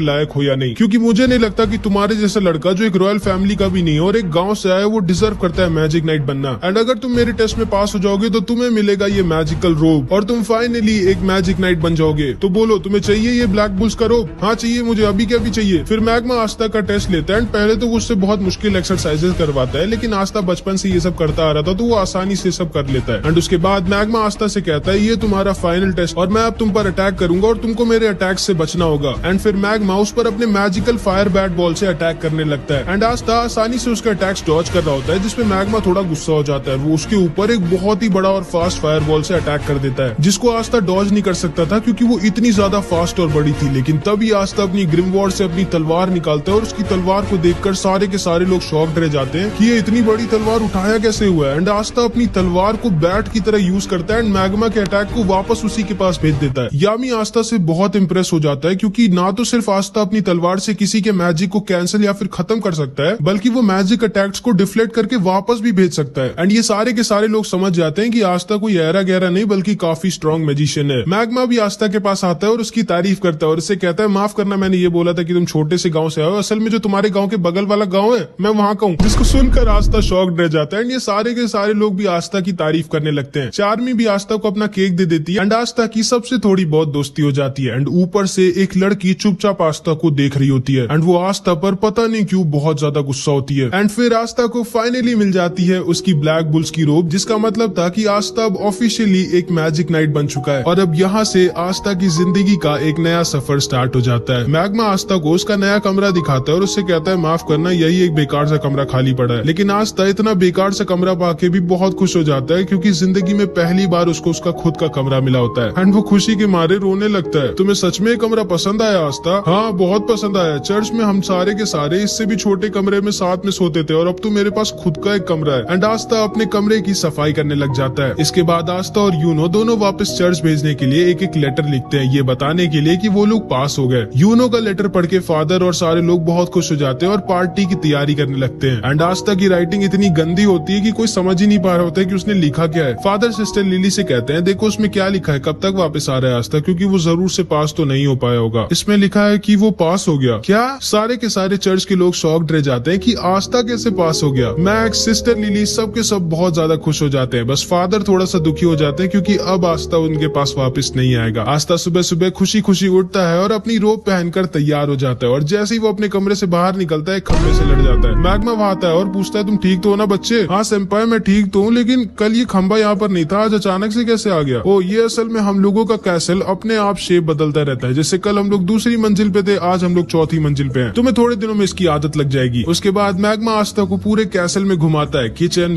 लायक हो या नहीं, क्योंकि मुझे नहीं लगता कि तुम्हारे जैसा लड़का जो एक रॉयल फैमिली का भी नहीं है और एक गांव से आया वो डिजर्व करता है मैजिक नाइट बनना। एंड अगर तुम मेरे टेस्ट में पास हो जाओगे तो तुम्हें मिलेगा ये मैजिकल रोब और तुम फाइनली एक मैजिक नाइट बन जाओगे। तो बोलो तुम्हें चाहिए ये ब्लैक बुल्स का रोब? हाँ चाहिए मुझे, अभी क्या भी चाहिए। फिर मैग्मा आस्था का टेस्ट लेता है एंड पहले तो वो उससे बहुत मुश्किल एक्सरसाइजेस करवाता है, लेकिन आस्था बचपन से ये सब करता आ रहा था तो वो आसानी से सब कर लेता है। एंड उसके बाद मैग्मा आस्था से कहता है, ये तुम्हारा फाइनल टेस्ट और मैं अब तुम पर अटैक करूंगा और तुमको मेरे अटैक से बचना होगा। एंड फिर मैग्मा उस पर अपने मैजिकल फायर बैट बॉल से अटैक करने लगता है एंड आस्था आसानी से उसका अटैक्स डॉज कर रहा होता है, जिसपे मैग्मा थोड़ा गुस्सा हो जाता है। वो उसके ऊपर एक बहुत ही बड़ा और फास्ट फायर बॉल से अटैक कर देता है, जिसको आस्था डॉज नहीं कर सकता था क्योंकि वो इतनी ज्यादा फास्ट और बड़ी थी। लेकिन तभी आस्था अपनी ग्रिमवॉर्ड से अपनी तलवार निकालता है और उसकी तलवार को देखकर सारे के सारे लोग शॉक्ड रह जाते हैं कि ये इतनी बड़ी तलवार उठाया कैसे हुआ है। एंड आस्था अपनी तलवार को बैट की तरह यूज करता है एंड मैग्मा के अटैक को वापस उसी के पास भेज देता है। यामी आस्था से बहुत इंप्रेस हो जाता है क्योंकि ना तो सिर्फ आस्था अपनी तलवार से किसी के मैजिक को कैंसिल या फिर खत्म कर सकता है, बल्कि वो मैजिक अटैक्स को डिफ्लेक्ट करके वापस भी भेज सकता है। एंड ये सारे के सारे लोग समझ जाते हैं कि आस्था कोई ऐरा गहरा नहीं बल्कि काफी स्ट्रॉन्ग मैजिशियन है। मैग्मा भी आस्था के पास आता है और उसकी तारीफ करता है और उससे कहता है, माफ करना मैंने ये बोला था कि तुम छोटे से गांव से आए हो, असल में जो तुम्हारे गांव के बगल वाला गांव है मैं वहां का हूँ। जिसको सुनकर आस्था शॉक्ड रह जाता है एंड ये सारे के सारे लोग भी आस्था की तारीफ करने लगते हैं। चार्मी भी आस्था को अपना केक दे देती है एंड आस्था की सबसे थोड़ी बहुत दोस्ती हो जाती है। एंड ऊपर से एक लड़की चुपचाप आस्था को देख रही होती है एंड वो आस्था पर पता नहीं क्यों बहुत ज्यादा गुस्सा होती है। एंड फिर आस्था को फाइनली मिल जाती है उसकी ब्लैक बुल्स की रोब, जिसका मतलब था कि आस्था अब ऑफिशियली एक मैजिक नाइट बन चुका है और अब यहाँ से आस्था की जिंदगी का एक नया सफर स्टार्ट हो जाता है। मैग्मा आस्था को उसका नया कमरा दिखाता है और उससे कहता है, माफ करना यही एक बेकार सा कमरा खाली पड़ा है। लेकिन आस्था इतना बेकार सा कमरा पाके भी बहुत खुश हो जाता है क्योंकि जिंदगी में पहली बार उसको उसका खुद का कमरा मिला होता है एंड वो खुशी के मारे रोने लगता है। तुम्हें सच में कमरा पसंद आया आस्था? हाँ बहुत पसंद आया। चर्च में हम सारे के सारे इससे भी छोटे कमरे में साथ में सोते थे और अब तो मेरे पास खुद का एक कमरा है। एंड आस्था अपने कमरे की सफाई करने लग जाता है। इसके बाद आस्था और यूनो दोनों वापस चर्च भेजने के लिए एक एक लेटर लिखते हैं, ये बताने के लिए कि वो लोग पास हो गए। यूनो का लेटर पढ़ के फादर और सारे लोग बहुत खुश हो जाते हैं और पार्टी की तैयारी करने लगते हैं। एंड आस्था की राइटिंग इतनी गंदी होती है कि कोई समझ ही नहीं पा रहा होता है कि उसने लिखा क्या है। फादर सिस्टर लिली से कहते हैं, देखो उसमें क्या लिखा है, कब तक वापस आ रहा है आस्था, क्योंकि वो जरूर से पास तो नहीं हो पाया होगा। इसमें लिखा है कि वो पास हो गया। क्या? सारे के सारे चर्च के लोग शॉक्ड रह जाते हैं कि आस्था कैसे पास हो गया। मैक्स, सिस्टर लिली सब के सब बहुत ज्यादा खुश हो जाते हैं। बस फादर थोड़ा सा दुखी हो जाते हैं क्योंकि अब आस्था उनके पास वापस नहीं आएगा। आस्था सुबह सुबह खुशी खुशी उठता है और अपनी रोब पहनकर तैयार हो जाता है और जैसे ही वो अपने कमरे से बाहर निकलता है खंबे से लड़ जाता है। मैग्मा वहां आता है और पूछता है, तुम ठीक तो हो ना बच्चे? हाँ सेंपाई मैं ठीक तो हूँ, लेकिन कल ये खंबा यहाँ पर नहीं था, आज अचानक से कैसे आ गया? ओ ये असल में हम लोगों का कैसल अपने आप शेप बदलता रहता है। जैसे कल हम लोग दूसरी मंजिल पे थे, आज हम लोग चौथी मंजिल पे हैं। तुम्हें थोड़े दिनों में इसकी आदत लग जाएगी। उसके बाद मैग्मा आस्था को पूरे कैसल में घुमाता है, किचन,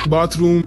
बाथरूम,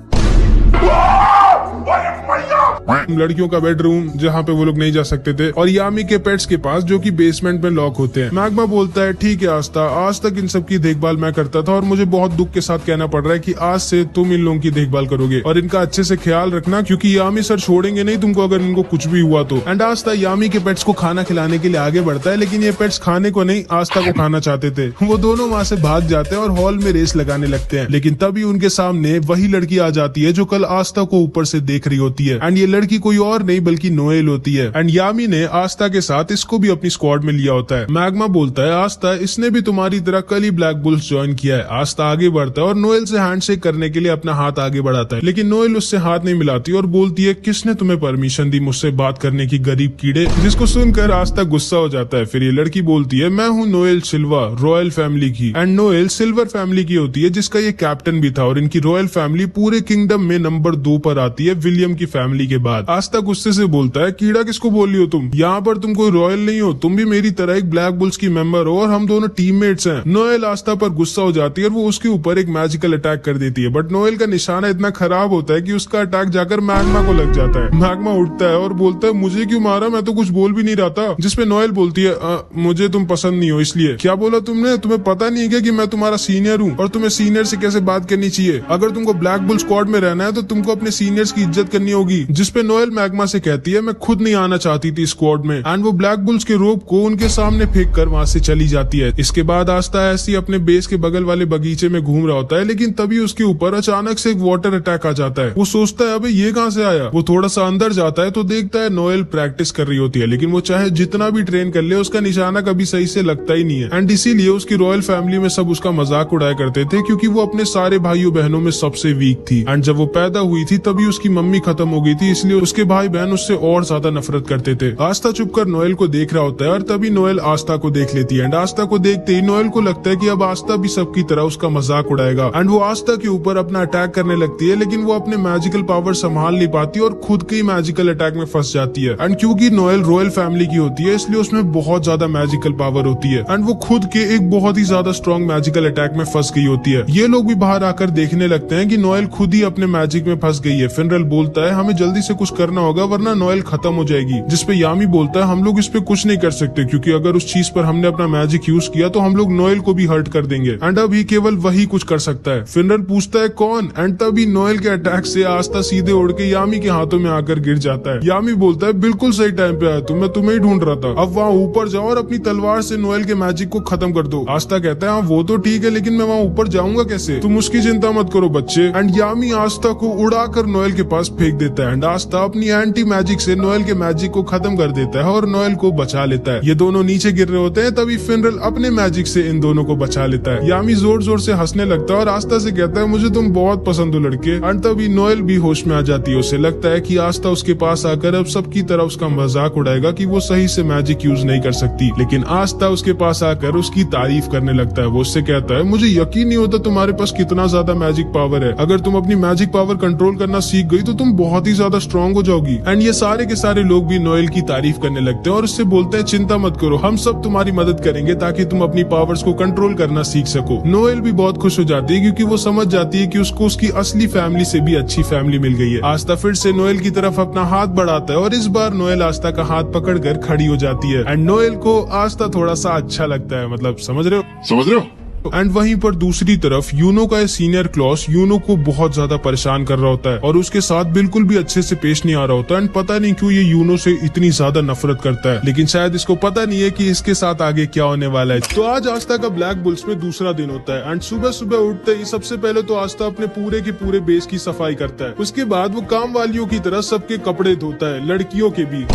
लड़कियों का बेडरूम जहाँ पे वो लोग नहीं जा सकते थे, और यामी के पेट्स के पास जो कि बेसमेंट में लॉक होते हैं। मैग्मा बोलता है ठीक है आस्था, आज तक इन सब की देखभाल मैं करता था और मुझे बहुत दुख के साथ कहना पड़ रहा है कि आज से तुम इन लोगों की देखभाल करोगे और इनका अच्छे से ख्याल रखना, क्योंकि यामी सर छोड़ेंगे नहीं तुमको अगर इनको कुछ भी हुआ तो। एंड आस्था यामी के पेट्स को खाना खिलाने के लिए आगे बढ़ता है, लेकिन ये पेट्स खाने को नहीं आस्था को खाना चाहते थे। वो दोनों वहाँ से भाग जाते हैं और हॉल में रेस लगाने लगते हैं, लेकिन तभी उनके सामने वही लड़की आ जाती है जो कल आस्था को ऊपर से देख रही होती है। एंड ये लड़की कोई और नहीं बल्कि नोएल होती है। एंड यामी ने आस्था के साथ इसको भी अपनी स्क्वाड में लिया होता है। मैग्मा बोलता है आस्था इसने भी तुम्हारी तरह कल ही ब्लैक बुल्स ज्वाइन किया है। आस्था आगे बढ़ता है और नोएल से हैंडशेक करने के लिए अपना हाथ आगे बढ़ाता है, लेकिन नोएल उससे हाथ नहीं मिलाती और बोलती है किसने तुम्हें परमिशन दी मुझसे बात करने की गरीब कीड़े, जिसको सुनकर आस्था गुस्सा हो जाता है। फिर ये लड़की बोलती है मैं हूँ नोएल सिल्वा, रॉयल फैमिली की। एंड नोएल सिल्वर फैमिली की होती है जिसका ये कैप्टन भी था, और इनकी रॉयल फैमिली पूरे किंगडम में नंबर 2 पर आती है विलियम की फैमिली के बाद। आस्था गुस्से से बोलता है कीड़ा किसको बोल रही हो तुम, यहाँ पर तुम कोई रॉयल नहीं हो, तुम भी मेरी तरह एक ब्लैक बुल्स की मेंबर हो और हम दोनों टीममेट्स हैं। नोएल आस्था पर गुस्सा हो जाती है और वो उसके ऊपर एक मैजिकल अटैक कर देती है, बट नोएल का निशाना इतना खराब होता है कि उसका अटैक जाकर मैग्मा को लग जाता है। मैग्मा उठता है और बोलता है मुझे क्यों मारा, मैं तो कुछ बोल भी नहीं रहा था। जिसपे नोएल बोलती है मुझे तुम पसंद नहीं हो इसलिए। क्या बोला तुमने, तुम्हें पता नहीं है कि मैं तुम्हारा सीनियर हूँ और तुम्हें सीनियर से कैसे बात करनी चाहिए। अगर तुमको ब्लैक बुल स्क्वाड में रहना है तो तुमको अपने सीनियर्स की इज्जत करनी होगी। जिसपे नोएल मैग्मा से कहती है मैं खुद नहीं आना चाहती थी स्क्वाड में। एंड वो ब्लैक बुल्स के रोप को उनके सामने फेंक कर वहाँ से चली जाती है। इसके बाद आस्था ऐसी अपने बेस के बगल वाले बगीचे में घूम रहा होता है, लेकिन तभी उसके ऊपर अचानक से एक वाटर अटैक आ जाता है। वो सोचता है अबे ये कहाँ से आया। वो थोड़ा सा अंदर जाता है तो देखता है नोएल प्रैक्टिस कर रही होती है, लेकिन वो चाहे जितना भी ट्रेन कर ले उसका निशाना कभी सही से लगता ही नहीं है। एंड इसीलिए उसकी रॉयल फैमिली में सब उसका मजाक उड़ाया करते थे, क्योंकि वो अपने सारे भाइयों बहनों में सबसे वीक थी। एंड जब वो पैदा हुई थी तभी उसकी मम्मी खत्म हो गई थी, इसलिए उसके भाई बहन उससे और ज्यादा नफरत करते थे। आस्था चुपकर नोएल को देख रहा होता है और तभी नोएल आस्था को देख लेती है। एंड आस्था को देखते ही नोएल को लगता है कि अब आस्था भी सबकी तरह उसका मजाक उड़ाएगा। एंड वो आस्था के ऊपर अपना अटैक करने लगती है, लेकिन वो अपने मैजिकल पावर संभाल नहीं पाती और खुद के ही मैजिकल अटैक में फंस जाती है। एंड क्योंकि नोएल रॉयल फैमिली की होती है इसलिए उसमें बहुत ज्यादा मैजिकल पावर होती है। एंड वो खुद के एक बहुत ही ज्यादा स्ट्रॉन्ग मैजिकल अटैक में फंस गई होती है। ये लोग भी बाहर आकर देखने लगते हैं कि नोएल खुद ही अपने मैजिक में फंस गई है। फिनरल बोलता है हमें जल्दी से कुछ करना होगा वरना नोएल खत्म हो जाएगी। जिसपे यामी बोलता है हम लोग इस पे कुछ नहीं कर सकते, क्योंकि अगर उस चीज पर हमने अपना मैजिक यूज किया तो हम लोग नोएल को भी हर्ट कर देंगे। एंड अभी केवल वही कुछ कर सकता है। फिनरल पूछता है कौन। एंड तभी नोएल के अटैक से आस्था सीधे उड़ के यामी के हाथों में आकर गिर जाता है। यामी बोलता है बिल्कुल सही टाइम पे आया तुम, मैं तुम्हें ही ढूंढ रहा था। अब वहाँ ऊपर जाओ और अपनी तलवार से नोएल के मैजिक को खत्म कर दो। आस्था कहता है हाँ वो तो ठीक है, लेकिन मैं वहाँ ऊपर जाऊंगा कैसे, तुम उसकी चिंता मत करो बच्चे। एंड यामी आस्था को उड़ाकर नोएल के पास फेंक देता है। एंड आस्था अपनी एंटी मैजिक से नोएल के मैजिक को खत्म कर देता है और नोएल को बचा लेता है। ये दोनों नीचे गिर रहे होते हैं, तभी फिनरल अपने मैजिक से इन दोनों को बचा लेता है। यामी जोर जोर से हंसने लगता है और आस्था से कहता है मुझे तुम बहुत पसंद हो लड़के। एंड तभी नोएल भी होश में आ जाती है। उसे लगता है कि आस्था उसके पास आकर अब सबकी तरह उसका मजाक उड़ाएगा कि वो सही से मैजिक यूज नहीं कर सकती, लेकिन आस्था उसके पास आकर उसकी तारीफ करने लगता है। वो उससे कहता है मुझे यकीन नहीं होता तुम्हारे पास कितना ज्यादा मैजिक पावर है। अगर तुम अपनी मैजिक पावर कंट्रोल करना सीख गई तो तुम बहुत ही ज्यादा स्ट्रॉन्ग हो जाओगी। एंड ये सारे के सारे लोग भी नोएल की तारीफ करने लगते हैं और उससे बोलते हैं चिंता मत करो, हम सब तुम्हारी मदद करेंगे ताकि तुम अपनी पावर्स को कंट्रोल करना सीख सको। नोएल भी बहुत खुश हो जाती है क्योंकि वो समझ जाती है कि उसको उसकी असली फैमिली से भी अच्छी फैमिली मिल गई है। आस्था फिर से नोएल की तरफ अपना हाथ बढ़ाता है और इस बार नोएल आस्था का हाथ पकड़कर खड़ी हो जाती है। एंड नोएल को आस्था थोड़ा सा अच्छा लगता है, मतलब समझ रहे हो। एंड वहीं पर दूसरी तरफ यूनो का सीनियर क्लॉस यूनो को बहुत ज्यादा परेशान कर रहा होता है और उसके साथ बिल्कुल भी अच्छे से पेश नहीं आ रहा होता। एंड पता नहीं क्यों ये यूनो से इतनी ज्यादा नफरत करता है, लेकिन शायद इसको पता नहीं है कि इसके साथ आगे क्या होने वाला है। तो आज आस्था का ब्लैक बुल्स में दूसरा दिन होता है। एंड सुबह सुबह उठते ही सबसे पहले तो आस्था अपने पूरे के पूरे बेस की सफाई करता है। उसके बाद वो काम वालियों की तरह सबके कपड़े धोता है, लड़कियों के भी।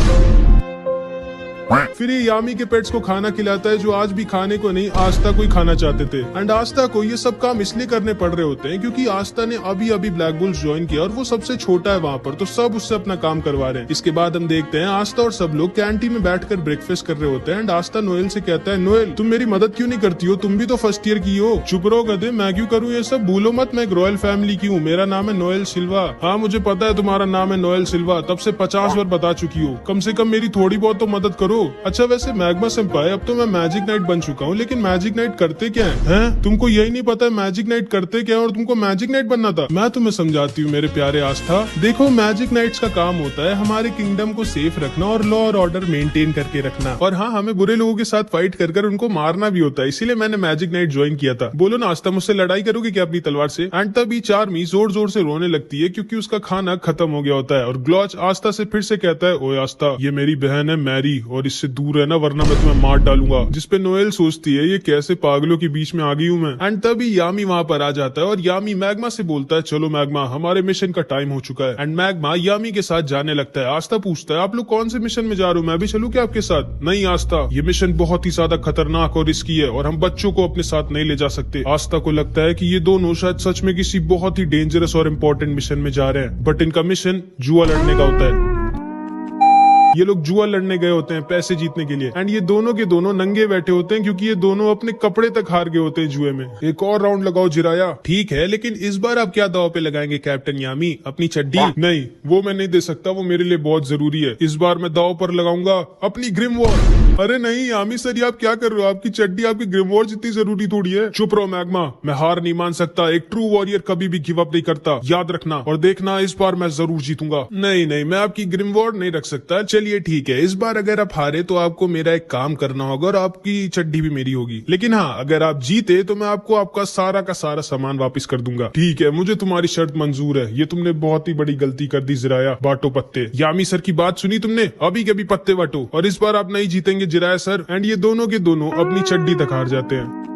फिर ये यामी के पेट्स को खाना खिलाता है जो आज भी खाने को नहीं आस्था को ही खाना चाहते थे। एंड आस्था को ये सब काम इसलिए करने पड़ रहे होते हैं क्योंकि आस्था ने अभी अभी ब्लैक बुल्स ज्वाइन किया और वो सबसे छोटा है वहाँ पर, तो सब उससे अपना काम करवा रहे हैं। इसके बाद हम देखते हैं आस्था और सब लोग कैंटीन में बैठकर ब्रेकफास्ट कर रहे होते हैं। एंड आस्था नोएल से कहता है नोएल तुम मेरी मदद क्यों नहीं करती हो, तुम भी तो फर्स्ट ईयर की हो। चुप रहो गधे, मैं क्यों करूँ ये सब, भूलो मत मैं एक रॉयल फैमिली की हूँ, मेरा नाम है नोएल सिल्वा। हाँ मुझे पता है तुम्हारा नाम है नोएल सिल्वा, तब से 50 बार बता चुकी हो, कम से कम मेरी थोड़ी बहुत तो मदद करो। हो? अच्छा वैसे मैग्मा सेंपाई, अब तो मैं मैजिक नाइट बन चुका हूँ, लेकिन मैजिक नाइट करते क्या है? तुमको यही नहीं पता मैजिक नाइट करते क्या है और तुमको मैजिक नाइट बनना था? मैं तुम्हें समझाती हूँ मेरे प्यारे आस्था। देखो मैजिक नाइट्स का काम होता है हमारे किंगडम को सेफ रखना और लॉ और ऑर्डर मेंटेन करके रखना, और हाँ हमें बुरे लोगों के साथ फाइट कर उनको मारना भी होता है, इसीलिए मैंने मैजिक नाइट ज्वाइन किया था। बोलो ना आस्था, मुझसे लड़ाई करोगे क्या अपनी तलवार से? एंड तभी चार्मी जोर जोर से रोने लगती है क्योंकि उसका खाना खत्म हो गया होता है, और ग्लॉच आस्था से फिर से कहता है, ओए आस्था, ये मेरी बहन है मैरी और इससे दूर रहना वरना मैं तुम्हें मार डालूंगा। जिसपे नोएल सोचती है ये कैसे पागलों के बीच में आ गई हूँ मैं। एंड तभी यामी वहाँ पर आ जाता है और यामी मैग्मा से बोलता है, चलो मैग्मा हमारे मिशन का टाइम हो चुका है। एंड मैग्मा यामी के साथ जाने लगता है। आस्था पूछता है, आप लोग कौन से मिशन में जा रहे हो? मैं भी चलूं क्या आपके साथ? नहीं आस्था, ये मिशन बहुत ही ज्यादा खतरनाक और रिस्की है और हम बच्चों को अपने साथ नहीं ले जा सकते। आस्था को लगता है कि ये दोनों शायद सच में किसी बहुत ही डेंजरस और इम्पोर्टेंट मिशन में जा रहे हैं, बट इनका मिशन जुआ लड़ने का होता है। ये लोग जुआ लड़ने गए होते हैं पैसे जीतने के लिए, एंड ये दोनों के दोनों नंगे बैठे होते हैं क्योंकि ये दोनों अपने कपड़े तक हार गए होते हैं जुए में। एक और राउंड लगाओ जिराया। ठीक है, लेकिन इस बार आप क्या दाव पे लगाएंगे कैप्टन यामी? अपनी चड्डी? नहीं, वो मैं नहीं दे सकता, वो मेरे लिए बहुत जरूरी है। इस बार मैं दाव पर लगाऊंगा अपनी ग्रिम वॉर। अरे नहीं यामी सर, ये आप क्या कर रहे हो? आपकी चड्डी आपकी ग्रिम वॉर जितनी जरूरी थोड़ी है। चुप रहो मैग्मा, मैं हार नहीं मान सकता। एक ट्रू वॉरियर कभी भी गिव अप नहीं करता, याद रखना। और देखना इस बार मैं जरूर जीतूंगा। नहीं नहीं, मैं आपकी ग्रिम वॉर नहीं रख सकता। चलिए ठीक है, इस बार अगर आप हारे तो आपको मेरा एक काम करना होगा और आपकी चड्डी भी मेरी होगी। लेकिन हाँ, अगर आप जीते तो मैं आपको आपका सारा का सारा सामान वापस कर दूंगा। ठीक है, मुझे तुम्हारी शर्त मंजूर है। ये तुमने बहुत ही बड़ी गलती कर दी जिराया। बांटो पत्ते। यामी सर की बात सुनी तुमने? अभी के अभी पत्ते बांटो, और इस बार आप नहीं जीतेंगे जिराया सर। एंड ये दोनों के दोनों अपनी चड्डी तक हार जाते हैं।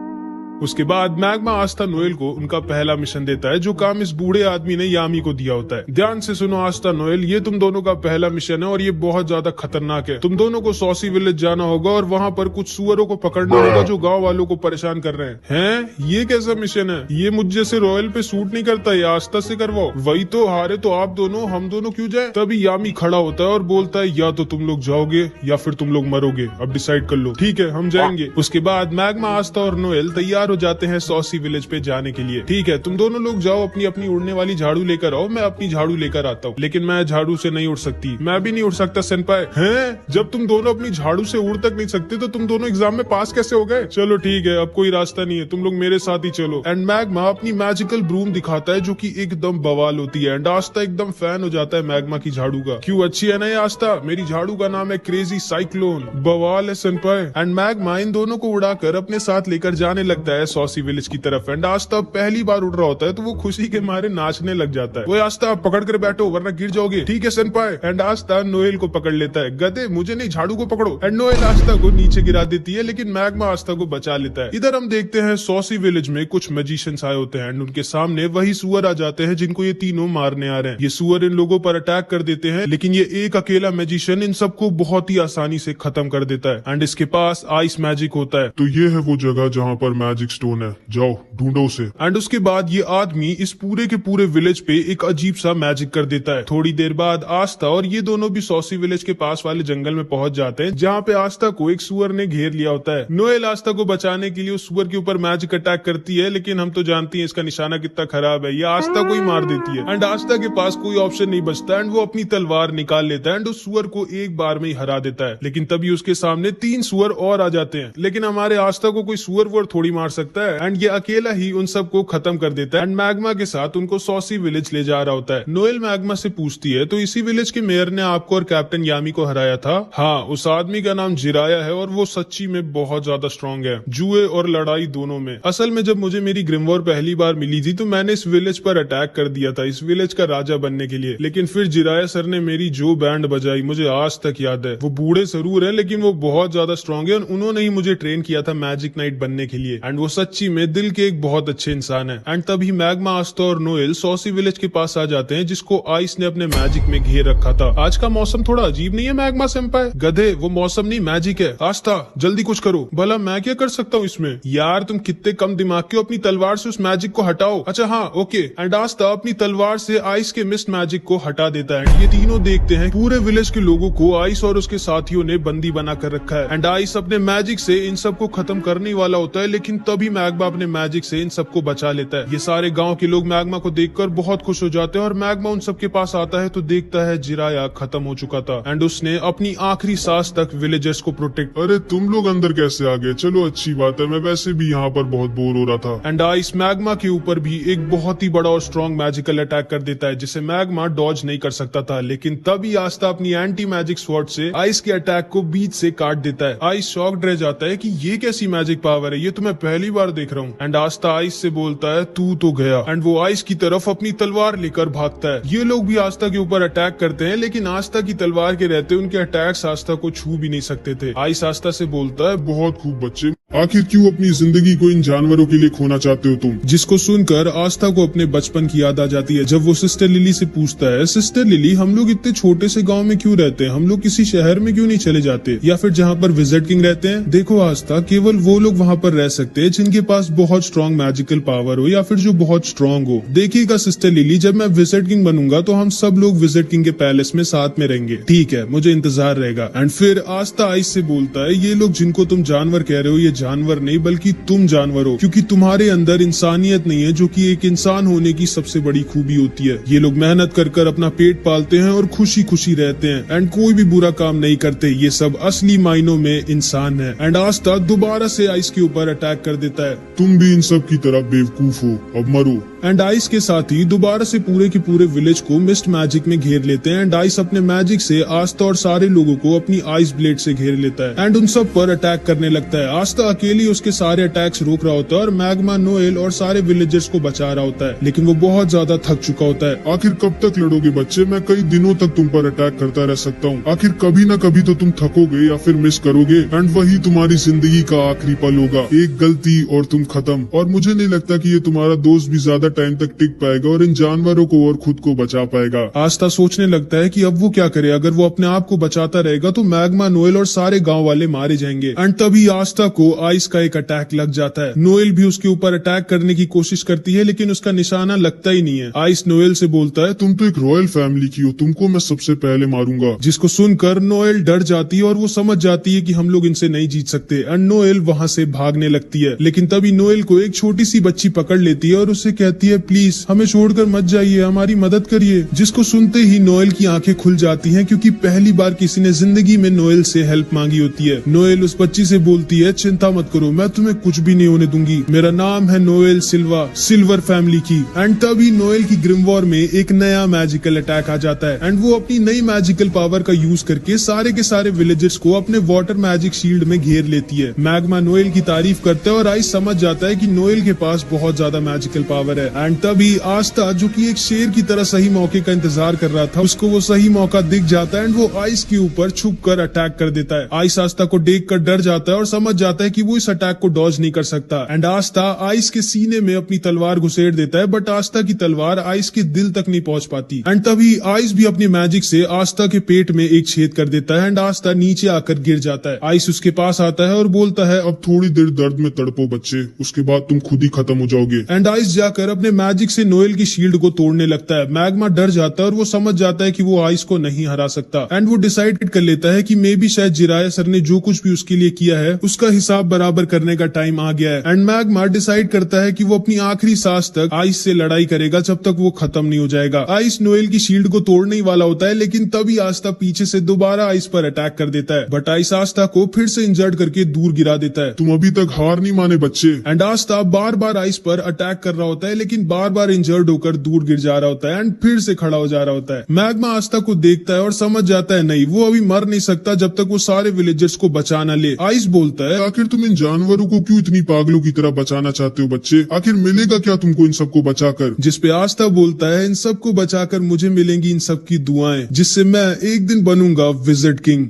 उसके बाद मैग्मा आस्था नोएल को उनका पहला मिशन देता है, जो काम इस बूढ़े आदमी ने यामी को दिया होता है। ध्यान से सुनो आस्था नोएल, ये तुम दोनों का पहला मिशन है और ये बहुत ज्यादा खतरनाक है। तुम दोनों को सॉसी विलेज जाना होगा और वहाँ पर कुछ सुअरों को पकड़ना होगा जो गांव वालों को परेशान कर रहे हैं। ये कैसा मिशन है? ये मुझ जैसे रॉयल पे सूट नहीं करता, ये आस्था से करवाओ। वही तो, हारे तो आप दोनों, हम दोनों क्यों जाए? तभी यामी खड़ा होता है और बोलता है, या तो तुम लोग जाओगे या फिर तुम लोग मरोगे, अब डिसाइड कर लो। ठीक है, हम जाएंगे। उसके बाद मैग्मा, आस्था और नोएल तैयार हो जाते हैं सॉसी विलेज पे जाने के लिए। ठीक है, तुम दोनों लोग जाओ, अपनी अपनी उड़ने वाली झाड़ू लेकर आओ, मैं अपनी झाड़ू लेकर आता हूँ। लेकिन मैं झाड़ू से नहीं उड़ सकती। मैं भी नहीं उड़ सकता सेनपाई। हैं? जब तुम दोनों अपनी झाड़ू से उड़ तक नहीं सकते तो तुम दोनों एग्जाम में पास कैसे हो गए? चलो ठीक है, अब कोई रास्ता नहीं है, तुम लोग मेरे साथ ही चलो। एंड मैग्मा अपनी मैजिकल ब्रूम दिखाता है जो की एकदम बवाल होती है। एंड आस्था एकदम फैन हो जाता है मैग्मा की झाड़ू का। क्यों, अच्छी है ना ये आस्था? मेरी झाड़ू का नाम है क्रेजी साइक्लोन। बवाल है सेनपाई। एंड मैग्मा इन दोनों को उड़ाकर अपने साथ लेकर जाने लगता है सॉसी विलेज की तरफ। एंड आस्था पहली बार उड़ रहा होता है तो वो खुशी के मारे नाचने लग जाता है। वो आस्था पकड़ कर बैठो वरना गिर जाओगे। ठीक है सेनपाई। एंड आस्था नोएल को पकड़ लेता है। गधे, मुझे नहीं, झाड़ू को पकड़ो। एंड नोएल आस्था को नीचे गिरा देती है, लेकिन मैग्मा आस्था को बचा लेता है। इधर हम देखते हैं सॉसी विलेज में कुछ मैजिशियंस आए होते हैं एंड उनके सामने वही सुअर आ जाते हैं जिनको ये तीनों मारने आ रहे हैं। ये सुअर इन लोगों पर अटैक कर देते हैं, लेकिन ये एक अकेला मैजिशियन इन सबको बहुत ही आसानी से खत्म कर देता है। एंड इसके पास आइस मैजिक होता है। तो ये है वो जगह जहाँ पर मैजिक स्टोन है, जाओ ढूंढो उसे। एंड उसके बाद ये आदमी इस पूरे के पूरे विलेज पे एक अजीब सा मैजिक कर देता है। थोड़ी देर बाद आस्था और ये दोनों भी सॉसी विलेज के पास वाले जंगल में पहुंच जाते हैं, जहाँ पे आस्था को एक सुअर ने घेर लिया होता है। नोएल आस्था को बचाने के लिए उस सुअर के ऊपर मैजिक अटैक करती है, लेकिन हम तो जानती हैं इसका निशाना कितना खराब है, ये आस्था को ही मार देती है। एंड आस्था के पास कोई ऑप्शन नहीं बचता एंड वो अपनी तलवार निकाल लेता है एंड उस सुअर को एक बार में ही हरा देता है। लेकिन तभी उसके सामने 3 सुअर और आ जाते हैं, लेकिन हमारे आस्था को कोई सुअर वुअर थोड़ी मार सकता है एंड ये अकेला ही उन सबको खत्म कर देता है। एंड मैग्मा के साथ उनको सॉसी विलेज ले जा रहा होता है। नोएल मैग्मा से पूछती है, तो इसी विलेज के मेयर ने आपको और कैप्टन यामी को हराया था? हाँ, उस आदमी का नाम जिराया है और वो सच्ची में बहुत ज्यादा स्ट्रॉन्ग है, जुए और लड़ाई दोनों में। असल में जब मुझे मेरी ग्रिमवॉर पहली बार मिली थी तो मैंने इस विलेज पर अटैक कर दिया था, इस विलेज का राजा बनने के लिए। लेकिन फिर जिराया सर ने मेरी जो बैंड बजाई मुझे आज तक याद है। वो बूढ़े जरूर है लेकिन वो बहुत ज्यादा स्ट्रॉन्ग है, उन्होंने ही मुझे ट्रेन किया था मैजिक नाइट बनने के लिए। एंड वो सच्ची में दिल के एक बहुत अच्छे इंसान है। एंड तभी मैग्मा, आस्था और नोएल सॉसी विलेज के पास आ जाते हैं, जिसको आइस ने अपने मैजिक में घेर रखा था। आज का मौसम थोड़ा अजीब नहीं है मैग्मा सेंपाई? गधे, वो मौसम नहीं मैजिक है। आस्था जल्दी कुछ करो। भला मैं क्या कर सकता हूँ इसमें? यार तुम कितने कम दिमाग के हो, अपनी तलवार से उस मैजिक को हटाओ। अच्छा हाँ, ओके। एंड आस्था अपनी तलवार से आइस के मिस्ट मैजिक को हटा देता है। ये तीनों देखते हैं पूरे विलेज के लोगों को आइस और उसके साथियों ने बंदी बना कर रखा है एंड आइस अपने मैजिक से इन सबको खत्म करने वाला होता है, लेकिन तभी मैग्मा अपने मैजिक से इन सबको बचा लेता है। ये सारे गांव के लोग मैग्मा को देखकर बहुत खुश हो जाते हैं और मैग्मा उन सबके पास आता है तो देखता है जिराया खत्म हो चुका था एंड उसने अपनी आखिरी सांस तक विलेजर्स को प्रोटेक्ट। अरे तुम लोग अंदर कैसे आ गए? चलो अच्छी बात है, मैं वैसे भी यहाँ पर बहुत बोर हो रहा था। एंड आइस मैग्मा के ऊपर भी एक बहुत ही बड़ा और स्ट्रॉन्ग मैजिकल अटैक कर देता है जिसे मैग्मा डॉज नहीं कर सकता था, लेकिन तभी आस्था अपनी एंटी मैजिक स्वॉर्ड से आइस के अटैक को बीच से काट देता है। आइस शॉक्ड रह जाता है कि ये कैसी मैजिक पावर है, ये तो मैं पहली बार देख रहा हूँ। एंड आस्था आइस से बोलता है तू तो गया एंड वो आइस की तरफ अपनी तलवार लेकर भागता है। ये लोग भी आस्था के ऊपर अटैक करते हैं लेकिन आस्था की तलवार के रहते उनके अटैक्स आस्था को छू भी नहीं सकते थे। आइस आस्था से बोलता है बहुत खूब बच्चे, आखिर क्यों अपनी जिंदगी को इन जानवरों के लिए खोना चाहते हो तुम? जिसको सुनकर आस्था को अपने बचपन की याद आ जाती है जब वो सिस्टर लिली से पूछता है, सिस्टर लिली हम लोग इतने छोटे से गांव में क्यों रहते हैं, हम लोग किसी शहर में क्यों नहीं चले जाते या फिर जहाँ पर विजिट किंग रहते हैं। देखो आस्था, केवल वो लोग वहाँ पर रह सकते हैं जिनके पास बहुत स्ट्रॉन्ग मैजिकल पावर हो या फिर जो बहुत स्ट्रॉन्ग हो। देखिएगा सिस्टर लिली, जब मैं विजिट किंग बनूंगा तो हम सब लोग विजिट किंग के पैलेस में साथ में रहेंगे, ठीक है? मुझे इंतजार रहेगा। एंड फिर आस्था आइस से बोलता है, ये लोग जिनको तुम जानवर कह रहे हो ये जानवर नहीं बल्कि तुम जानवर हो, क्योंकि तुम्हारे अंदर इंसानियत नहीं है जो कि एक इंसान होने की सबसे बड़ी खूबी होती है। ये लोग मेहनत कर कर अपना पेट पालते हैं और खुशी खुशी रहते हैं एंड कोई भी बुरा काम नहीं करते। ये सब असली मायनों में इंसान है। एंड आस्था दोबारा से आइस के ऊपर अटैक कर देता है। तुम भी इन सब की तरह बेवकूफ हो, अब मरो। एंड आइस के साथ ही दोबारा से पूरे के पूरे विलेज को मिस्ट मैजिक में घेर लेते हैं एंड आइस अपने मैजिक से आस्था और सारे लोगों को अपनी आइस ब्लेड से घेर लेता है एंड उन सब पर अटैक करने लगता है। आस्था अकेली उसके सारे अटैक्स रोक रहा होता है और मैग्मा नोएल और सारे विलेजर्स को बचा रहा होता है, लेकिन वो बहुत ज्यादा थक चुका होता है। आखिर कब तक लड़ोगे बच्चे? मैं कई दिनों तक तुम पर अटैक करता रह सकता हूँ। आखिर कभी न कभी तो तुम थकोगे या फिर मिस करोगे एंड वही तुम्हारी जिंदगी का आखिरी पल होगा। एक गलती और तुम खत्म। और मुझे नहीं लगता कि ये तुम्हारा दोस्त भी ज्यादा टाइम तक टिक पाएगा और इन जानवरों को और खुद को बचा पाएगा। आस्था सोचने लगता है कि अब वो क्या करे, अगर वो अपने आप को बचाता रहेगा तो मैग्मा नोएल और सारे गांव वाले मारे जाएंगे। एंड तभी आस्था को आइस का एक अटैक लग जाता है। नोएल भी उसके ऊपर अटैक करने की कोशिश करती है लेकिन उसका निशाना लगता ही नहीं है। आइस नोएल से बोलता है, तुम तो एक रॉयल फैमिली की हो, तुमको मैं सबसे पहले मारूंगा। जिसको सुनकर नोएल डर जाती है और वो समझ जाती है कि हम लोग इनसे नहीं जीत सकते एंड नोएल वहाँ से भागने लगती है। लेकिन तभी नोएल को एक छोटी सी बच्ची पकड़ लेती है और उससे कहती है, प्लीज हमें छोड़कर मत जाइए, हमारी मदद करिए। जिसको सुनते ही नोएल की आंखें खुल जाती हैं क्योंकि पहली बार किसी ने जिंदगी में नोएल से हेल्प मांगी होती है। नोएल उस बच्ची से बोलती है, चिंता मत करो, मैं तुम्हें कुछ भी नहीं होने दूंगी, मेरा नाम है नोएल सिल्वा, सिल्वर फैमिली की। एंड तभी नोएल की ग्रिमवॉर में एक नया मैजिकल अटैक आ जाता है एंड वो अपनी नई मैजिकल पावर का यूज करके सारे के सारे विलेजर्स को अपने वाटर मैजिक शील्ड में घेर लेती है। मैग्मा नोएल की तारीफ करता है और आइस समझ जाता है कि नोएल के पास बहुत ज्यादा मैजिकल पावर है। एंड तभी आस्था, जो कि एक शेर की तरह सही मौके का इंतजार कर रहा था, उसको वो सही मौका दिख जाता है एंड वो आइस के ऊपर छुप कर अटैक कर देता है। आइस आस्था को देख कर डर जाता है और समझ जाता है कि वो इस अटैक को डॉज नहीं कर सकता। एंड आस्था आइस के सीने में अपनी तलवार घुसेड़ देता है बट आस्था की तलवार आइस के दिल तक नहीं पहुंच पाती। एंड तभी आइस भी अपनी मैजिक से आस्था के पेट में एक छेद कर देता है एंड आस्था नीचे आकर गिर जाता है। आइस उसके पास आता है और बोलता है, अब थोड़ी देर दर्द में तड़पो बच्चे, उसके बाद तुम खुद ही खत्म हो जाओगे। एंड आइस जाकर अपने मैजिक से नोएल की शील्ड को तोड़ने लगता है। मैग्मा डर जाता है और वो समझ जाता है कि वो आइस को नहीं हरा सकता एंड वो डिसाइड कर लेता है कि मे भी शायद जिराया सर ने जो कुछ भी उसके लिए किया है उसका हिसाब बराबर करने का टाइम आ गया है। एंड मैग्मा डिसाइड करता है कि वो अपनी आखिरी सांस तक आइस से लड़ाई करेगा जब तक वो खत्म नहीं हो जाएगा। आइस नोएल की शील्ड को तोड़ने ही वाला होता है लेकिन तभी आस्था पीछे से दोबारा आइस पर अटैक कर देता है बट आइस आस्था को फिर से इंजर्ड करके दूर गिरा देता है। तुम अभी तक हार नहीं माने बच्चे। And Aastha bar bar ice पर अटैक कर रहा होता है लेकिन बार बार इंजर्ड होकर दूर गिर जा रहा होता है एंड फिर से खड़ा हो जा रहा होता है। मैग्मा आस्था को देखता है और समझ जाता है नहीं, वो अभी मर नहीं सकता जब तक वो सारे विलेजर्स को बचा न ले। आइस बोलता है, आखिर तुम इन जानवरों को क्यों इतनी पागलों की तरह बचाना चाहते हो बच्चे? आखिर मिलेगा क्या तुमको इन सबको बचाकर? जिसपे आस्था बोलता है, इन सबको बचाकर मुझे मिलेंगी इन सब की दुआएं जिससे मैं एक दिन बनूंगा विजिट किंग।